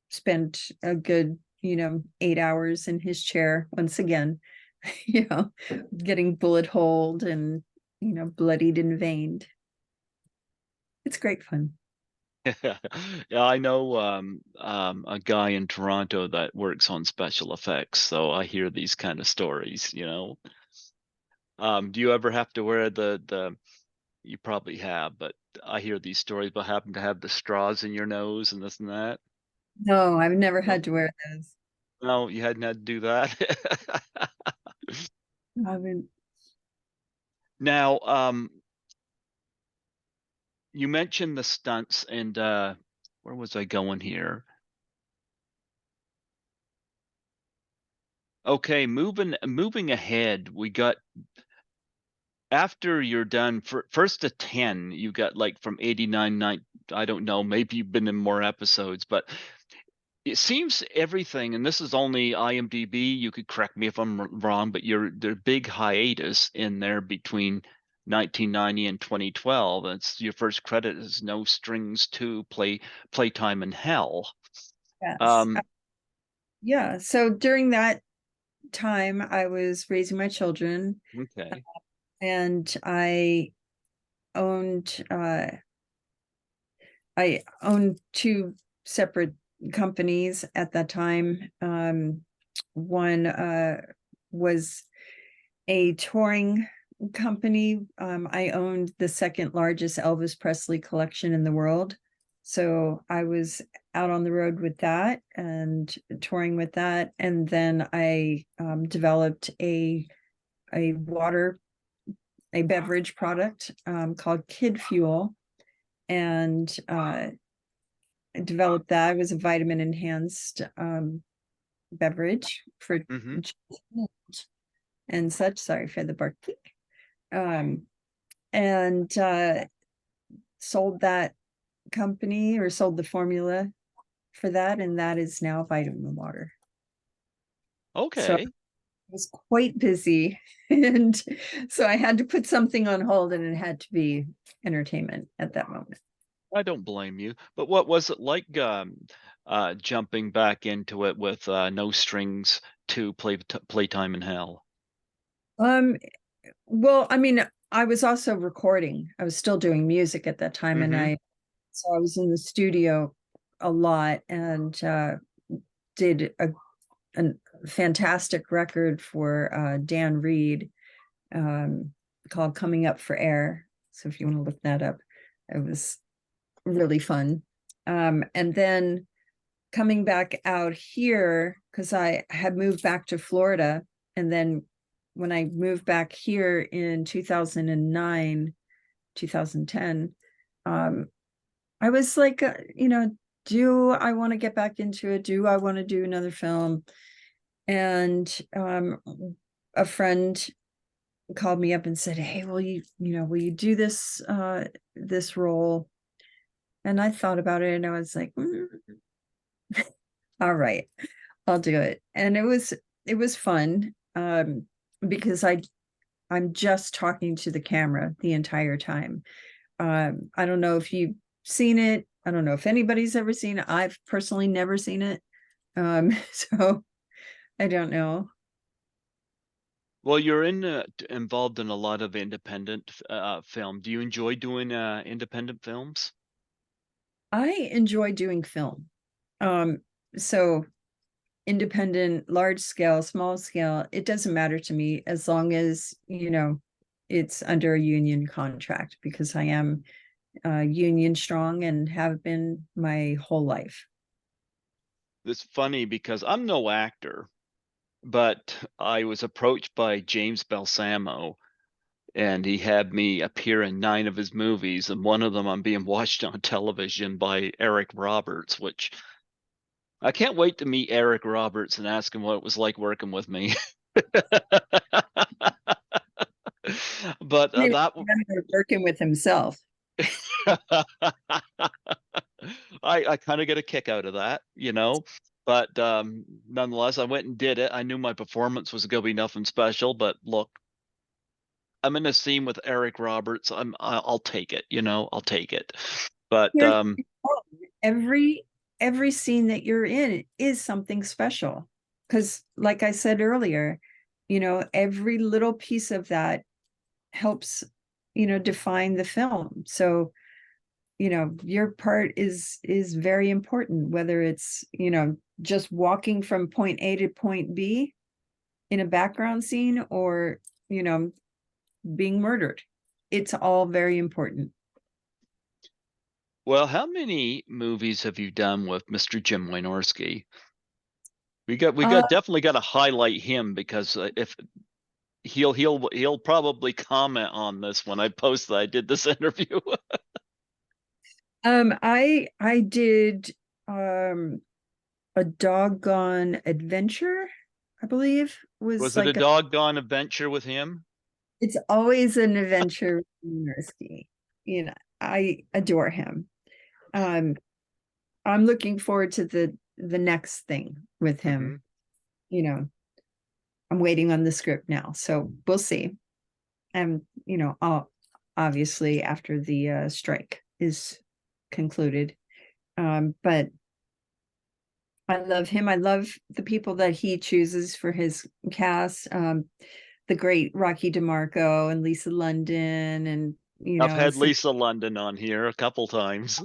spent a good 8 hours in his chair once again, you know getting bullet holed and bloodied and veined. It's great fun. Yeah, I know a guy in Toronto that works on special effects, so I hear these kind of stories. Do you ever have to wear the you probably have, but I hear these stories about having to have the straws in your nose and this and that. No, I've never No, had to wear those. no, you hadn't had to do that. I haven't. Now, you mentioned the stunts and where was I going here? Okay, moving ahead, we got after you're done for first to 10, you got like from 89, I don't know, maybe you've been in more episodes, but it seems everything, and this is only IMDb, you could correct me if I'm wrong, but there's big hiatus in there between 1990 and 2012. It's your first credit is No Strings to Playtime in Hell. Yes. Um, Yeah. So during that time, I was raising my children, okay. and owned uh I owned two separate companies at that time. One was a touring company. I owned the second largest Elvis Presley collection in the world. So I was out on the road with that and touring with that. And then I developed a water, a beverage product called Kid Fuel. And developed that. It was a vitamin enhanced beverage for Hmm. and such. Sorry for the bark. Um, and sold that company, or sold the formula for that, and that is now vitamin water. So I Okay. was quite busy, and so I had to put something on hold, and it had to be entertainment at that moment. I don't blame you. But what was it like jumping back into it with No Strings to Playtime in Hell? Um, well, I mean, I was also recording. I was still doing music at that time, and Hmm. I was in the studio a lot, and did a fantastic record for Dan Reed, um, called Coming Up for Air. So if you want to look that up, it was really fun. And then coming back out here, because I had moved back to Florida, and then when I moved back here in 2009, 2010, um, I was like, do I want to get back into it? Do I want to do another film? And a friend called me up and said, "Hey, will you do this role?" And I thought about it, and I was like, all right, I'll do it. And it was fun, because I'm just talking to the camera the entire time. I don't know if you've seen it. I don't know if anybody's ever seen it. I've personally never seen it. So I don't know. Well, you're involved in a lot of independent film. Do you enjoy doing independent films? I enjoy doing film. Um, so independent, large scale, small scale, it doesn't matter to me, as long as, it's under a union contract, because I am union strong and have been my whole life. It's funny because I'm no actor, but I was approached by James Balsamo, and he had me appear in 9 of his movies, and one of them I'm being watched on television by Eric Roberts, which I can't wait to meet Eric Roberts and ask him what it was like working with me. But Maybe that working with himself. I kind of get a kick out of that, you know. But nonetheless, I went and did it. I knew my performance was going to be nothing special, but look, I'm in a scene with Eric Roberts. I'll take it, you know. I'll take it. But Here's every every scene that you're in is something special, because like I said earlier, every little piece of that helps, define the film. So, your part is very important, whether it's, just walking from point A to point B in a background scene, or, you know being murdered. It's all very important. well, how many movies have you done with Mr. Jim Wynorski? We got uh definitely got to highlight him because if he'll probably comment on this when I post that I did this interview. I did a doggone adventure. I believe, was Was it a like doggone adventure with him? it's always an adventure with Mirsky. You know, I adore him. Um, I'm looking forward to the next thing with Hmm. him. You know, I'm waiting on the script now, so we'll see. And obviously after the strike is concluded. But I love him. I love the people that he chooses for his cast. The great Rocky DeMarco and Lisa London, and I've had some Lisa London on here a couple times.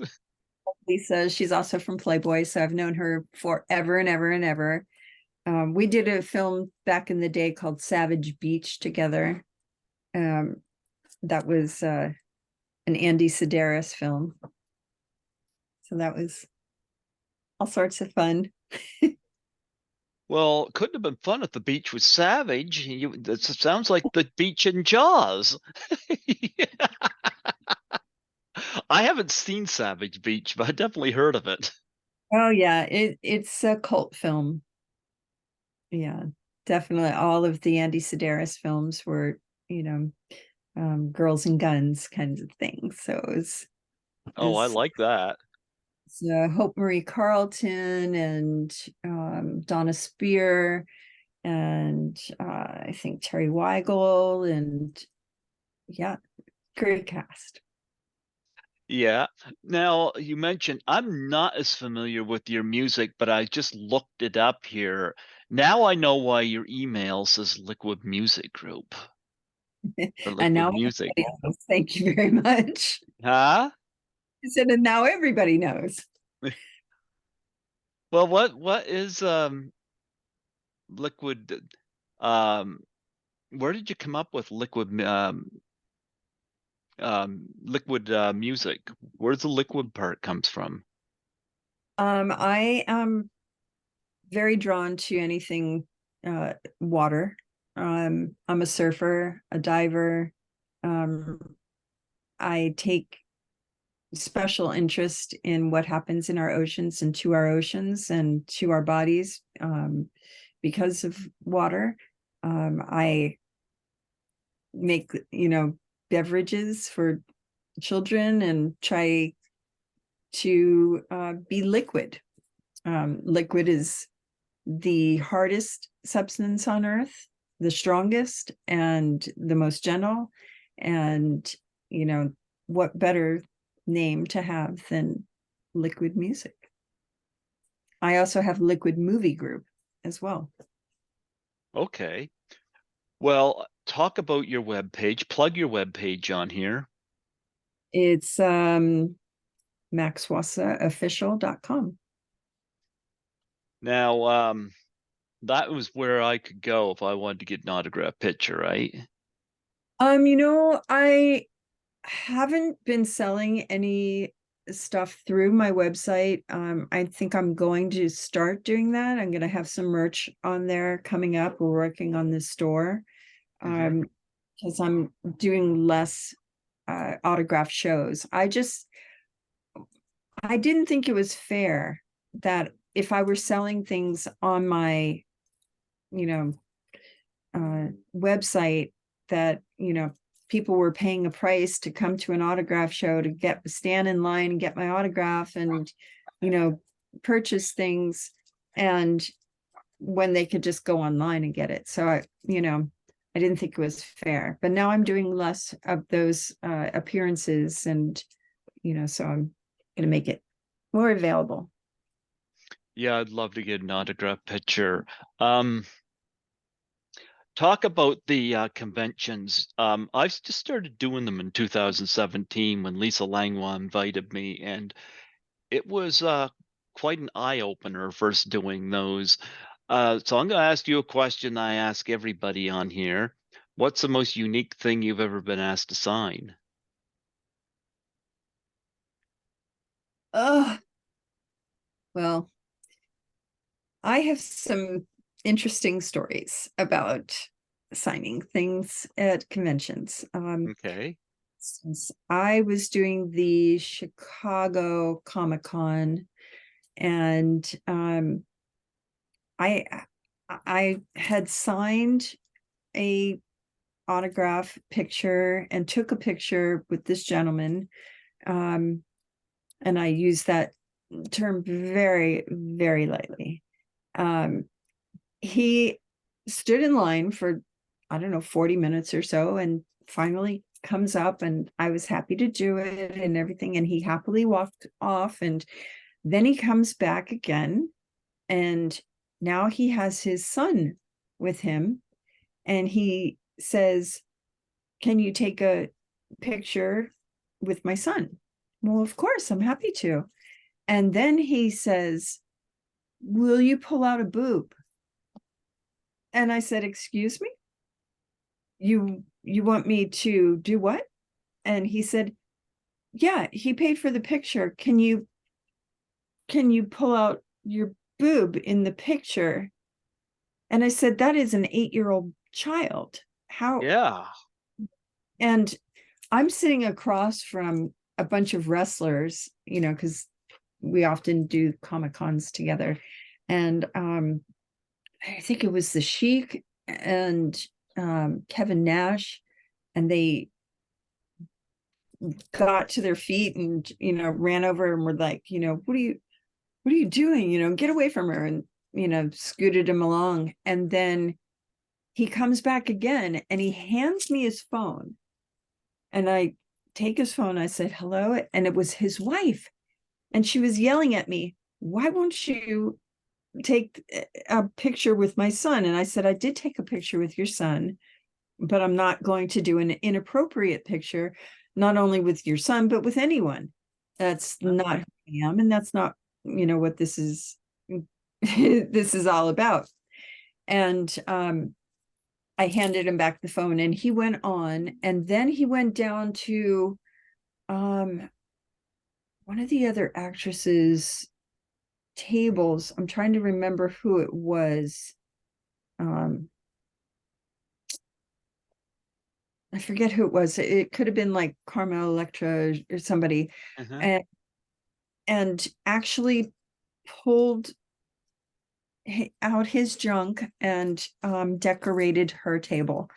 Lisa. She's also from Playboy, so I've known her forever and ever and ever. We did a film back in the day called Savage Beach together. Um, that was an Andy Sedaris film. So that was all sorts of fun. Well, it couldn't have been fun if the beach was savage. That sounds like the beach in Jaws. I haven't seen Savage Beach, but I definitely heard of it. Oh yeah, it's a cult film. Yeah, definitely. All of the Andy Sedaris films were, you know, girls and guns kinds of things. So Oh, I is like that. Hope Marie Carlton and Donna Spear and I think Terry Weigel, and yeah, great cast. Yeah. Now, you mentioned I'm not as familiar with your music, but I just looked it up here. Now I know why your email says Liquid Music Group or And Liquid now Music. everybody knows. Thank you very much. Huh? I said, and now everybody knows. Well, what is Liquid um where did you come up with liquid music? Where's the liquid part comes from? I am very drawn to anything water. I'm a surfer, a diver. Um, I take special interest in what happens in our oceans and to our oceans and to our bodies because of water. I make, beverages for children and try to be liquid. Liquid is the hardest substance on earth, the strongest and the most gentle. And, what better name to have than liquid music? I also have liquid movie group as well. Okay. Well, talk about your web page. Plug your web page on here. It's maxwasaofficial.com. Now, that was where I could go if I wanted to get an autograph picture, right? I haven't been selling any stuff through my website. I think I'm going to start doing that. I'm going to have some merch on there coming up. We're working on this store Hmm. because I'm doing less autograph shows. I didn't think it was fair that if I were selling things on my, you know, website, that people were paying a price to come to an autograph show to stand in line and get my autograph and purchase things, and when they could just go online and get it. So I didn't think it was fair, but now I'm doing less of those appearances, and so I'm going to make it more available. Yeah, I'd love to get an autograph picture. Um, Talk about the conventions. I've just started doing them in 2017 when Lisa Langlois invited me, and it was quite an eye opener first doing those. So I'm going to ask you a question I ask everybody on here. What's the most unique thing you've ever been asked to sign? Oh, well, I have some interesting stories about signing things at conventions. Okay. Since I was doing the Chicago Comic Con, and I I had signed a autograph picture and took a picture with this gentleman. And I use that term very, very lightly. He stood in line for, I don't know, 40 minutes or so, and finally comes up, and I was happy to do it and everything. And he happily walked off. And then he comes back again, and now he has his son with him. And he says, "Can you take a picture with my son?" Well, of course, I'm happy to. And then he says, "Will you pull out a boob?" And I said, "Excuse me? You want me to do what?" And he said, "Yeah, he paid for the picture. Can you pull out your boob in the picture?" And I said, "That is an 8-year-old child. How?" Yeah. And I'm sitting across from a bunch of wrestlers, because we often do Comic Cons together. And I think it was the Sheik and Kevin Nash, and they got to their feet and ran over and were like, what are you doing? Get away from her, and scooted him along. And then he comes back again and he hands me his phone, and I take his phone. I said, "Hello," and it was his wife, and she was yelling at me, "Why won't you take a picture with my son?" And I said, "I did take a picture with your son, but I'm not going to do an inappropriate picture, not only with your son, but with anyone. That's not who I am, and that's not, what this is this is all about." And I handed him back the phone, and he went on, and then he went down to one of the other actresses' tables. I'm trying to remember who it was. I forget who it was. It could have been like Carmel Electra or somebody, Uh-huh. and actually pulled out his junk and decorated her table.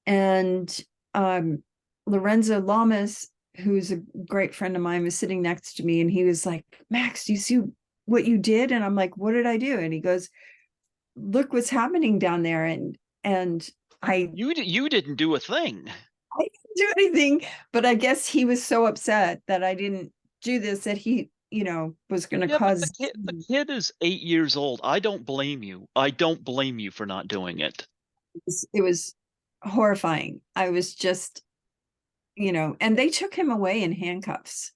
And Lorenzo Lamas, who's a great friend of mine, was sitting next to me, and he was like, "Max, do you see what you did?" And I'm like, "What did I do?" And he goes, "Look what's happening down there." And You didn't do a thing. I didn't do anything, but I guess he was so upset that I didn't do this that he, was going to Yeah, but cause. the kid is 8 years old. I don't blame you. I don't blame you for not doing it. It was horrifying. I was just, and they took him away in handcuffs.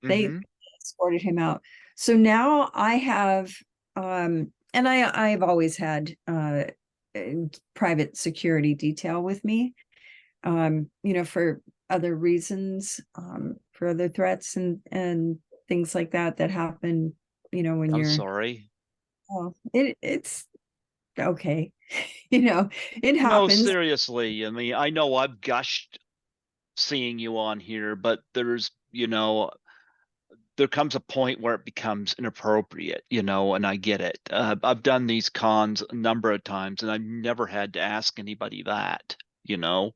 They Mm-hmm. escorted him out. So now I have, and I've always had private security detail with me, for other reasons, for other threats and things like that happen, when I'm you're, sorry. oh, it's okay. It No, happens. seriously. I mean, I know I've gushed seeing you on here, but there comes a point where it becomes inappropriate, and I get it. I've done these cons a number of times, and I've never had to ask anybody that, you know.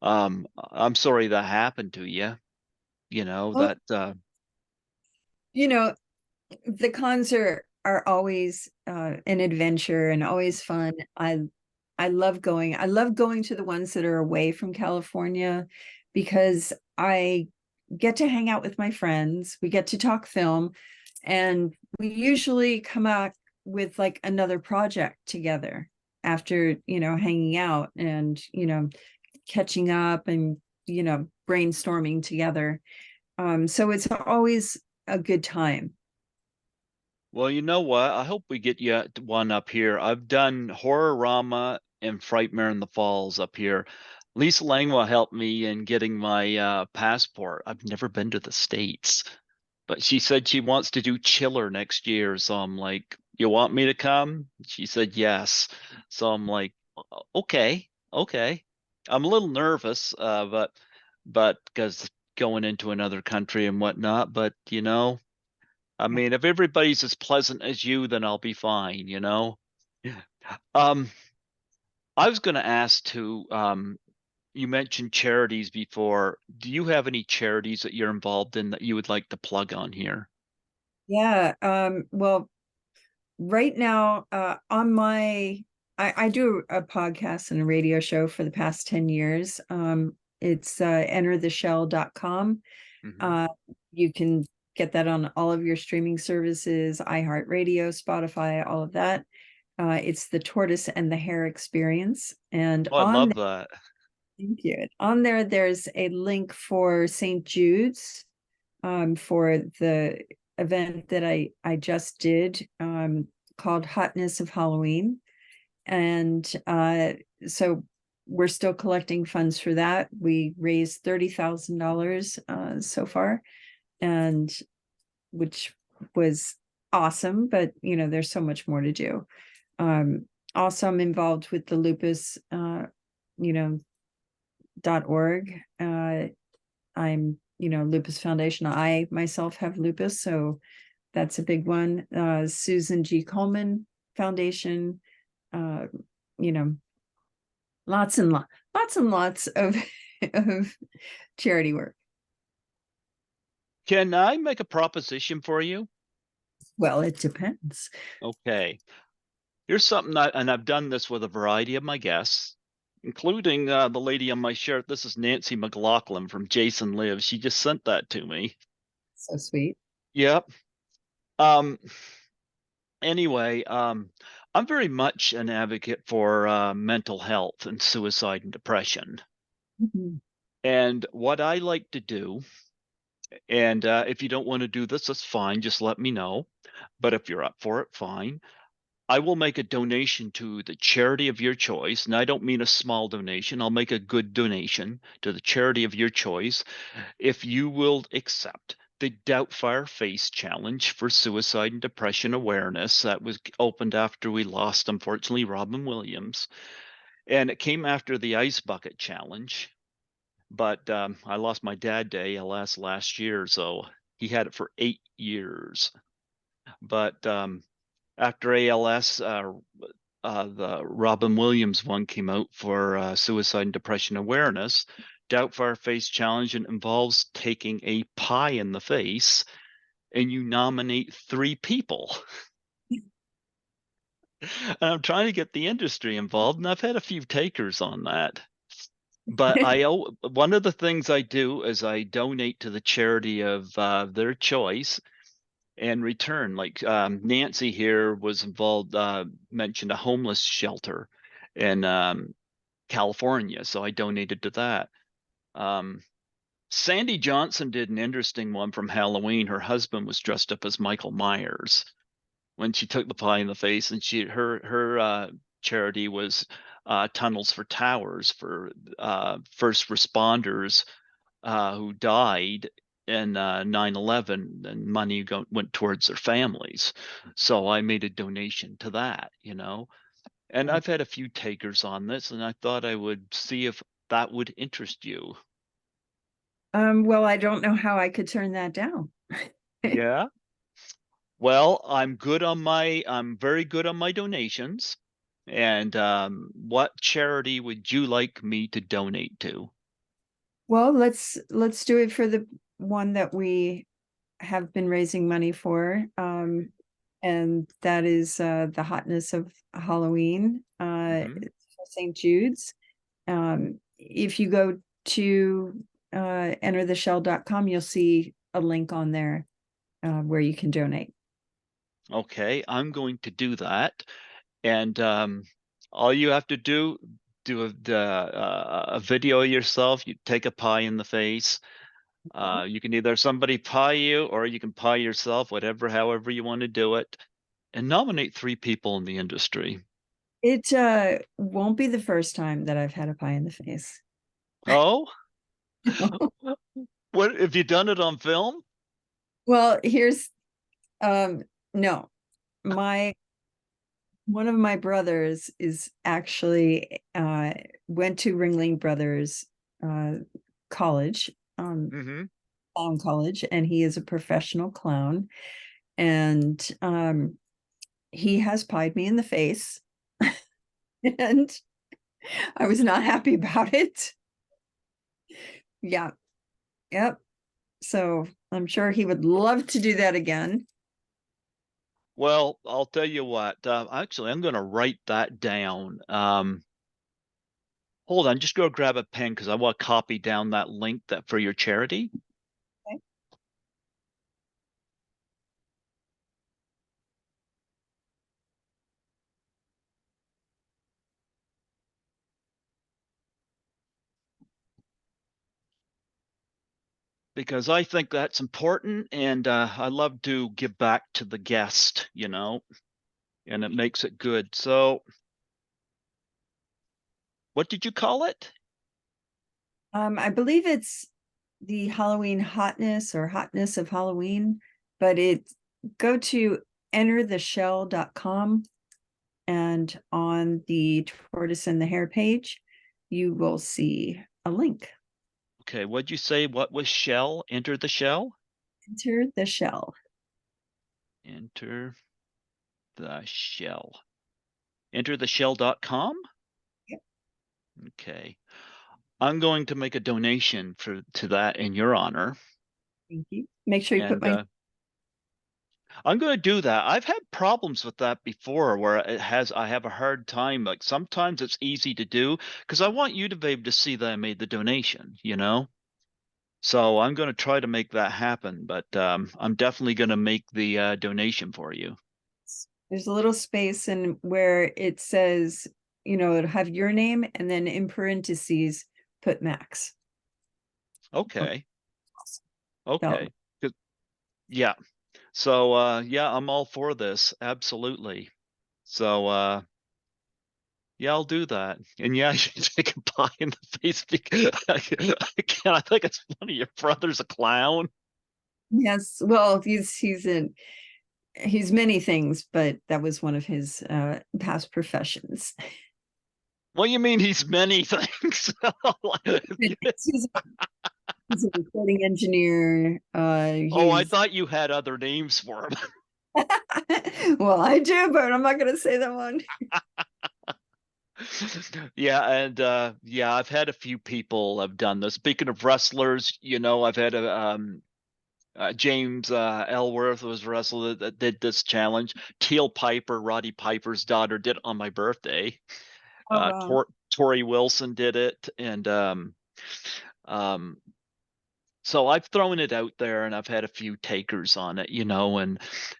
I'm sorry that happened to you, Well, that you know, the cons are always an adventure and always fun. I love going. I love going to the ones that are away from California, because I get to hang out with my friends. We get to talk film, and we usually come out with like another project together after, hanging out and, catching up and, brainstorming together. So it's always a good time. well, you know what? I hope we get you one up here. I've done Horrorama and Frightmare in the Falls up here. Lisa Langwa helped me in getting my passport. I've never been to the States, but she said she wants to do Chiller next year. So I'm like, you want me to come? She said yes. So I'm like, okay, okay. I'm a little nervous, but because going into another country and whatnot, but I mean, if everybody's as pleasant as you, then I'll be fine. Um, I was going to ask too. You mentioned charities before. Do you have any charities that you're involved in that you would like to plug on here? Yeah. Well, right now, on I do a podcast and a radio show for the past 10 years. It's entertheshell.com. Hmm. Uh, you can get that on all of your streaming services, iHeartRadio, Spotify, all of that. It's the tortoise and the hare experience. And Oh, I love that. thank you. On there, there's a link for St. Jude's, for the event that I just did, called Hotness of Halloween. And so we're still collecting funds for that. We raised $30,000 so far, and which was awesome, but there's so much more to do. Also, I'm involved with the lupus you know .org. I'm lupus foundation. I myself have lupus, so that's a big one. Susan G. Komen Foundation. uh you know lots and lots of of charity work. Can I make a proposition for you? Well, it depends. Okay. Here's something and I've done this with a variety of my guests, including the lady on my shirt. This is Nancy McLaughlin from Jason Lives. She just sent that to me. So sweet. Yep. Um, anyway, I'm very much an advocate for mental health and suicide and depression. Mhm. And what I like to do, and if you don't want to do this, that's fine. Just let me know. But if you're up for it, fine. I will make a donation to the charity of your choice. And I don't mean a small donation. I'll make a good donation to the charity of your choice if you will accept the Doubtfire Face challenge for suicide and depression awareness that was opened after we lost, unfortunately, Robin Williams. And it came after the Ice Bucket challenge. But I lost my dad to ALS last year, so he had it for 8 years. But after ALS, the Robin Williams one came out for suicide and depression awareness. Doubtfire Face Challenge, and involves taking a pie in the face, and you nominate 3 people. And I'm trying to get the industry involved, and I've had a few takers on that. But one of the things I do is I donate to the charity of their choice and return. Like Nancy here was involved, mentioned a homeless shelter in California, so I donated to that. Um, Sandy Johnson did an interesting one from Halloween. Her husband was dressed up as Michael Myers when she took the pie in the face, and her charity was Tunnels for Towers for first responders who died in 9/11, and money went towards their families. So I made a donation to that. And I've had a few takers on this, and I thought I would see if that would interest you. Well, I don't know how I could turn that down. Yeah. Well, I'm very good on my donations. And what charity would you like me to donate to? Well, let's do it for the one that we have been raising money for. And that is the Hotness of Halloween. Hmm. It's for St. Jude's. If you go to entertheshell.com, you'll see a link on there where you can donate. Okay, I'm going to do that. And all you have to do a video of yourself. You take a pie in the face. You can either somebody pie you, or you can pie yourself, however you want to do it, and nominate 3 people in the industry. It won't be the first time that I've had a pie in the face. Oh, what have you done it on film? Well, here's no, my one of my brothers is actually went to Ringling Brothers uh college, Hmm. clown college, and he is a professional clown. And he has pied me in the face. and I was not happy about it. Yeah. Yep. So I'm sure he would love to do that again. Well, I'll tell you what. Actually, I'm going to write that down. Hold on, just go grab a pen because I want to copy down that link that for your charity. Okay. Because I think that's important, and I love to give back to the guest, and it makes it good. So, what did you call it? I believe it's the Halloween hotness or hotness of Halloween, but go to entertheshell.com, and on the tortoise and the hare page, you will see a link. Okay, what'd you say? What was shell? Enter the shell? Enter the shell. Enter the shell. Entertheshell.com? Yep. Okay. I'm going to make a donation to that in your honor. Thank you. Make sure you put And my I'm going to do that. I've had problems with that before where I have a hard time. Like sometimes it's easy to do because I want you to be able to see that I made the donation. So I'm going to try to make that happen, but I'm definitely going to make the donation for you. there's a little space in where it says, it'll have your name and then in parentheses put Max. Okay. So, Okay. Good. Yeah. So yeah, I'm all for this. Absolutely. So yeah, I'll do that. And yeah, you should take a pie in the face because I think it's funny. Your brother's a clown. yes, well, he's many things, but that was one of his past professions. What do you mean he's many things? he's, he's a recording engineer. Oh, I He's thought you had other names for him. well, I do, but I'm not going to say that one. Yeah, and yeah, I've had a few people have done this. Speaking of wrestlers, I've had a James Ellsworth was a wrestler that did this challenge. Teal Piper, Roddy Piper's daughter, did it on my birthday. Oh wow. Tori Wilson did it, and um, so I've thrown it out there, and I've had a few takers on it,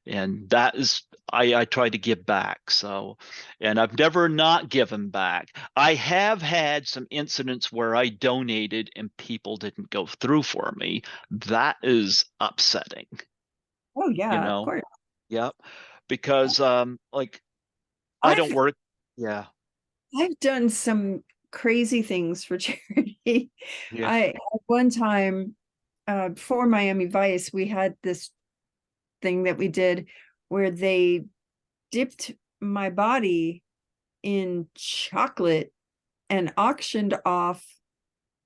and that is I try to give back. So, and I've never not given back. I have had some incidents where I donated and people didn't go through for me. That is upsetting, Oh you yeah, of know. course. Yep. Because like I don't I've work. Yeah. I've done some crazy things for charity. Yeah. I at one time before Miami Vice, we had this thing that we did where they dipped my body in chocolate and auctioned off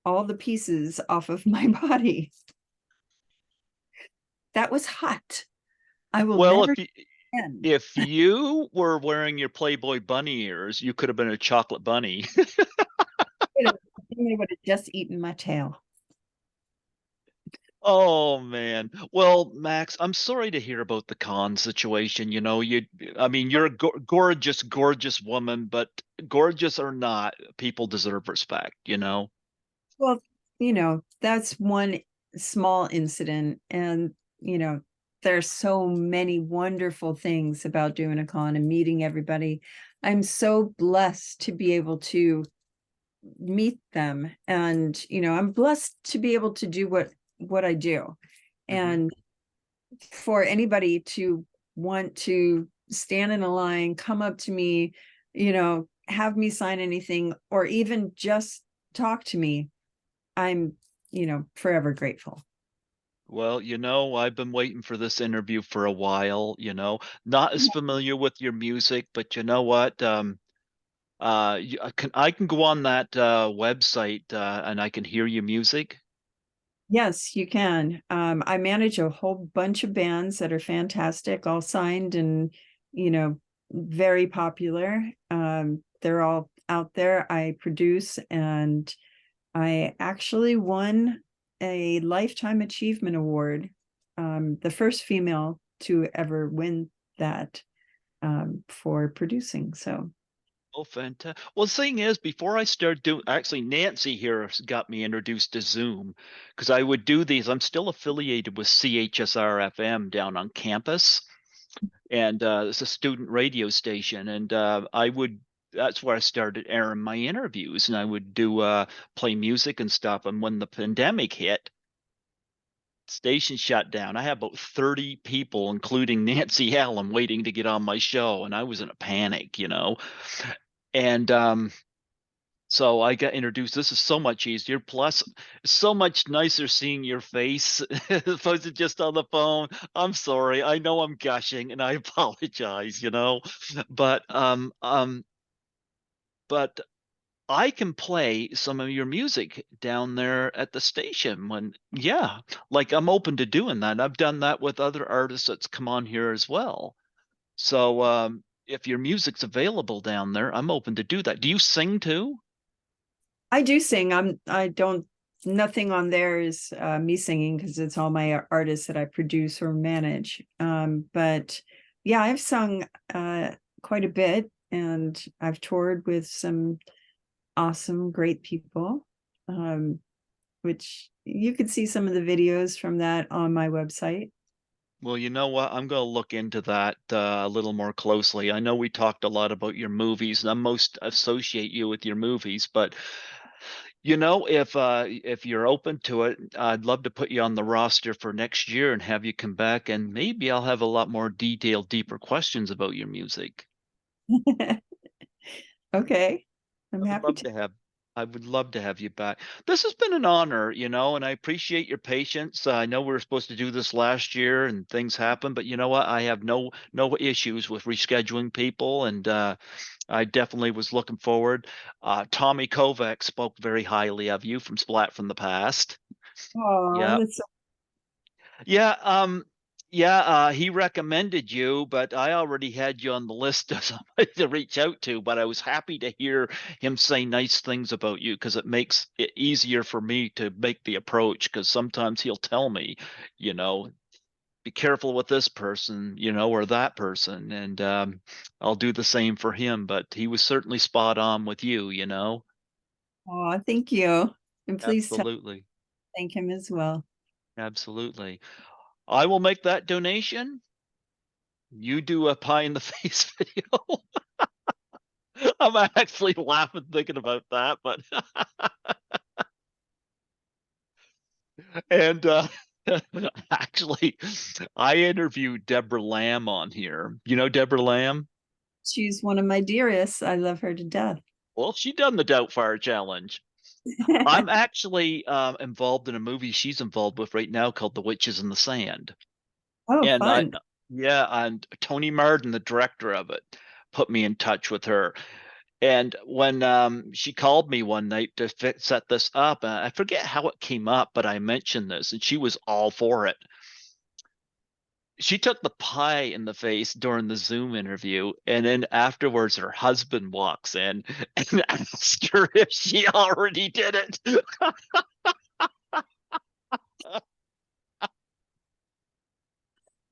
all the pieces off of my body. That was hot. I will Well, never again. if you were wearing your Playboy bunny ears, you could have been a chocolate bunny. Somebody would have just eaten my tail. Oh man. Well, Max, I'm sorry to hear about the con situation. I mean, you're a gorgeous, gorgeous woman, but gorgeous or not, people deserve respect. Well, that's one small incident. And, there's so many wonderful things about doing a con and meeting everybody. I'm so blessed to be able to meet them. And, I'm blessed to be able to do what I do. Hmm. And for anybody to want to stand in a line, come up to me, have me sign anything, or even just talk to me, I'm, forever grateful. Well, I've been waiting for this interview for a while. Not as familiar with your music, but you know what? I can go on that website and I can hear your music. Yes, you can. I manage a whole bunch of bands that are fantastic, all signed and, very popular. they're all out there. I produce, and I actually won a Lifetime Achievement Award, the first female to ever win that, for producing. So, Oh, fantastic. Well, the thing is, before I started doing, actually, Nancy here got me introduced to Zoom because I would do these. I'm still affiliated with CHSR FM down on campus, and it's a student radio station. And that's where I started airing my interviews, and I would do play music and stuff. And when the pandemic hit, station shut down. I had about 30 people, including Nancy Allen, waiting to get on my show, and I was in a panic, you know. And so I got introduced. This is so much easier. Plus, it's so much nicer seeing your face as opposed to just on the phone. I'm sorry. I know I'm gushing, and I apologize. You know, but but I can play some of your music down there at the station when, yeah, like I'm open to doing that. I've done that with other artists that's come on here as well. So if your music's available down there, I'm open to do that. Do you sing too? I do sing. I don't, nothing on there is me singing, because it's all my artists that I produce or manage. But yeah, I've sung quite a bit, and I've toured with some awesome, great people, which you could see some of the videos from that on my website. Well, you know what? I'm going to look into that a little more closely. I know we talked a lot about your movies, and I most associate you with your movies, but you know, if you're open to it, I'd love to put you on the roster for next year and have you come back, and maybe I'll have a lot more detailed, deeper questions about your music. Okay, I'm I would happy love to. to have I would love to have you back. This has been an honor, you know, and I appreciate your patience. I know we were supposed to do this last year and things happen, but you know what? I have no issues with rescheduling people, and I definitely was looking forward. Tommy Kovac spoke very highly of you from Splat from the Past. Oh, Yeah. that's so. Yeah, yeah, he recommended you, but I already had you on the list of somebody to reach out to. But I was happy to hear him say nice things about you because it makes it easier for me to make the approach. Because sometimes he'll tell me, you know, be careful with this person, you know, or that person, and I'll do the same for him. But he was certainly spot on with you, you know. Oh, thank you. And please Absolutely, thank him as well. absolutely. I will make that donation. You do a pie in the face video. I'm actually laughing thinking about that, but and actually I interviewed Deborah Lamb on here. You know Deborah Lamb? She's one of my dearest. I love her to death. Well, she done the Doubtfire challenge. I'm actually involved in a movie she's involved with right now called The Witches in the Sand. Oh, And I fun. yeah, and Tony Martin, the director of it, put me in touch with her. And when she called me one night to set this up, I forget how it came up, but I mentioned this, and she was all for it. She took the pie in the face during the Zoom interview, and then afterwards, her husband walks in and asks her if she already did it.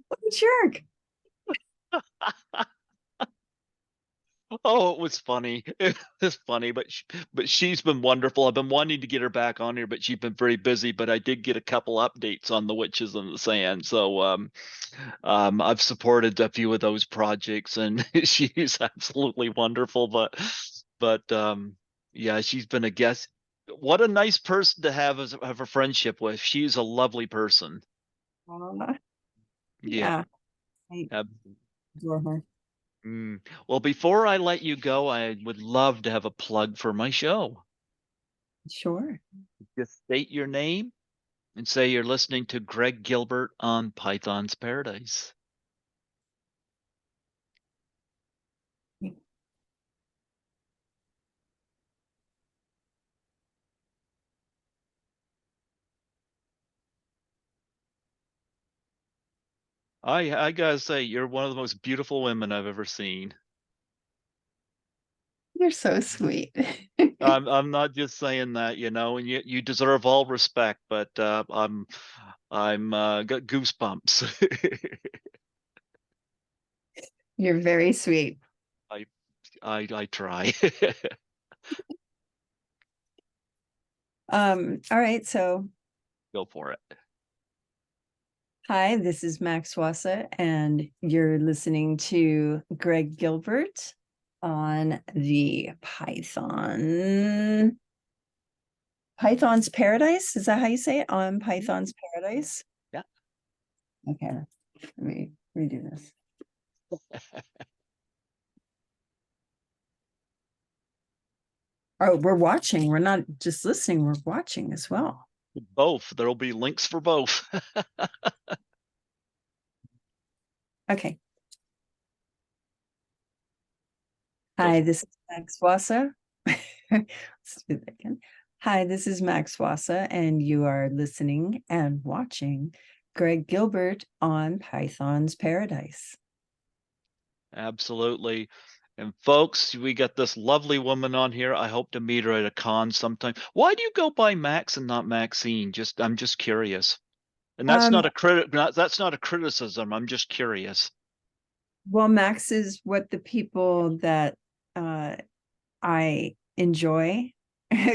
What a jerk. Oh, it was funny. It was funny, but she's been wonderful. I've been wanting to get her back on here, but she's been very busy. But I did get a couple updates on the Witches in the Sand, so I've supported a few of those projects, and she's absolutely wonderful. But yeah, she's been a guest. What a nice person to have a friendship with. She's a lovely person. Aw, Yeah. yeah, I adore her. Well, before I let you go, I would love to have a plug for my show. Sure. Just state your name and say you're listening to Greg Gilbert on Python's Paradise. I gotta say, you're one of the most beautiful women I've ever seen. You're so sweet. I'm not just saying that, you know, and you deserve all respect, but I'm got goosebumps. You're very sweet. I I try. All right, so Go for it. hi, this is Max Wasa, and you're listening to Greg Gilbert on the Python's Paradise. Is that how you say it? On Python's Paradise? Yeah. Okay, let me redo this. Oh, we're watching. We're not just listening, we're watching as well. Both. There'll be links for both. Okay. Go Hi, for this is Max Wasa. Let's do that again. Hi, this is Max Wasa, and you are listening and watching Greg Gilbert on Python's Paradise. Absolutely. And folks, we got this lovely woman on here. I hope to meet her at a con sometime. Why do you go by Max and not Maxine? I'm just curious. And that's Um, not a that's not a criticism. I'm just curious. well, Max is what the people that uh, I enjoy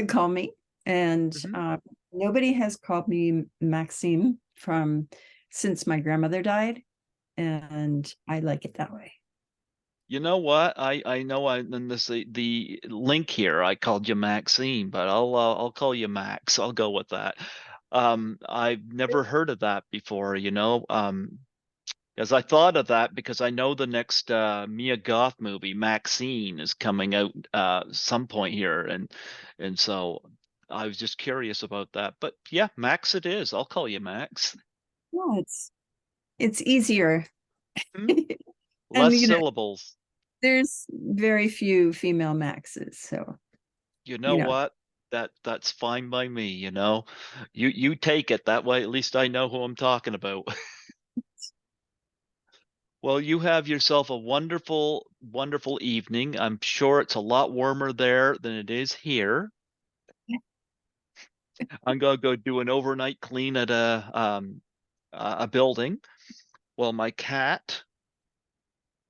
call me, and Mhm. nobody has called me Maxime from since my grandmother died, and I like it that way. You know what? I know I in this the link here. I called you Maxine, but I'll call you Max. I'll go with that. I've never heard of that before, you know. As I thought of that because I know the next Mia Goth movie, Maxine, is coming out some point here, and so I was just curious about that. But yeah, Max it is. I'll call you Max. Yeah, it's easier. Hmm? And Less syllables. there's very few female Maxes, so You know you know. what? That's fine by me, you know. You take it that way. At least I know who I'm talking about. Well, you have yourself a wonderful, wonderful evening. I'm sure it's a lot warmer there than it is here. I'm gonna go do an overnight clean at a building. Well, my cat,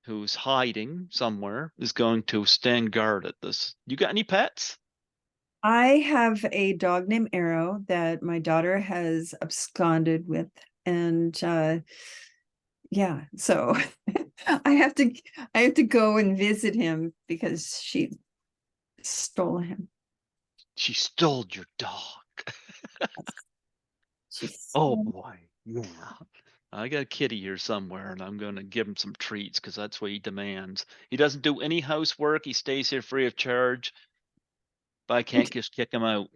who's hiding somewhere, is going to stand guard at this. You got any pets? I have a dog named Arrow that my daughter has absconded with, and yeah, so I have to I have to go and visit him because she stole him. She stole your dog. She Oh stole boy. Yeah. I got a kitty here somewhere, and I'm gonna give him some treats because that's what he demands. He doesn't do any housework. He stays here free of charge, but I can't just kick him out.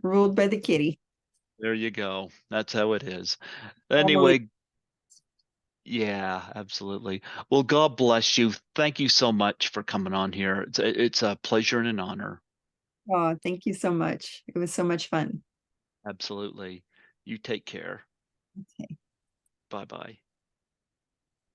ruled by the kitty. There you go. That's how it is. Family. Anyway, yeah, absolutely. Well, God bless you. Thank you so much for coming on here. It's a pleasure and an honor. Oh, thank you so much. It was so much fun. Absolutely. You take care. Okay. Bye bye.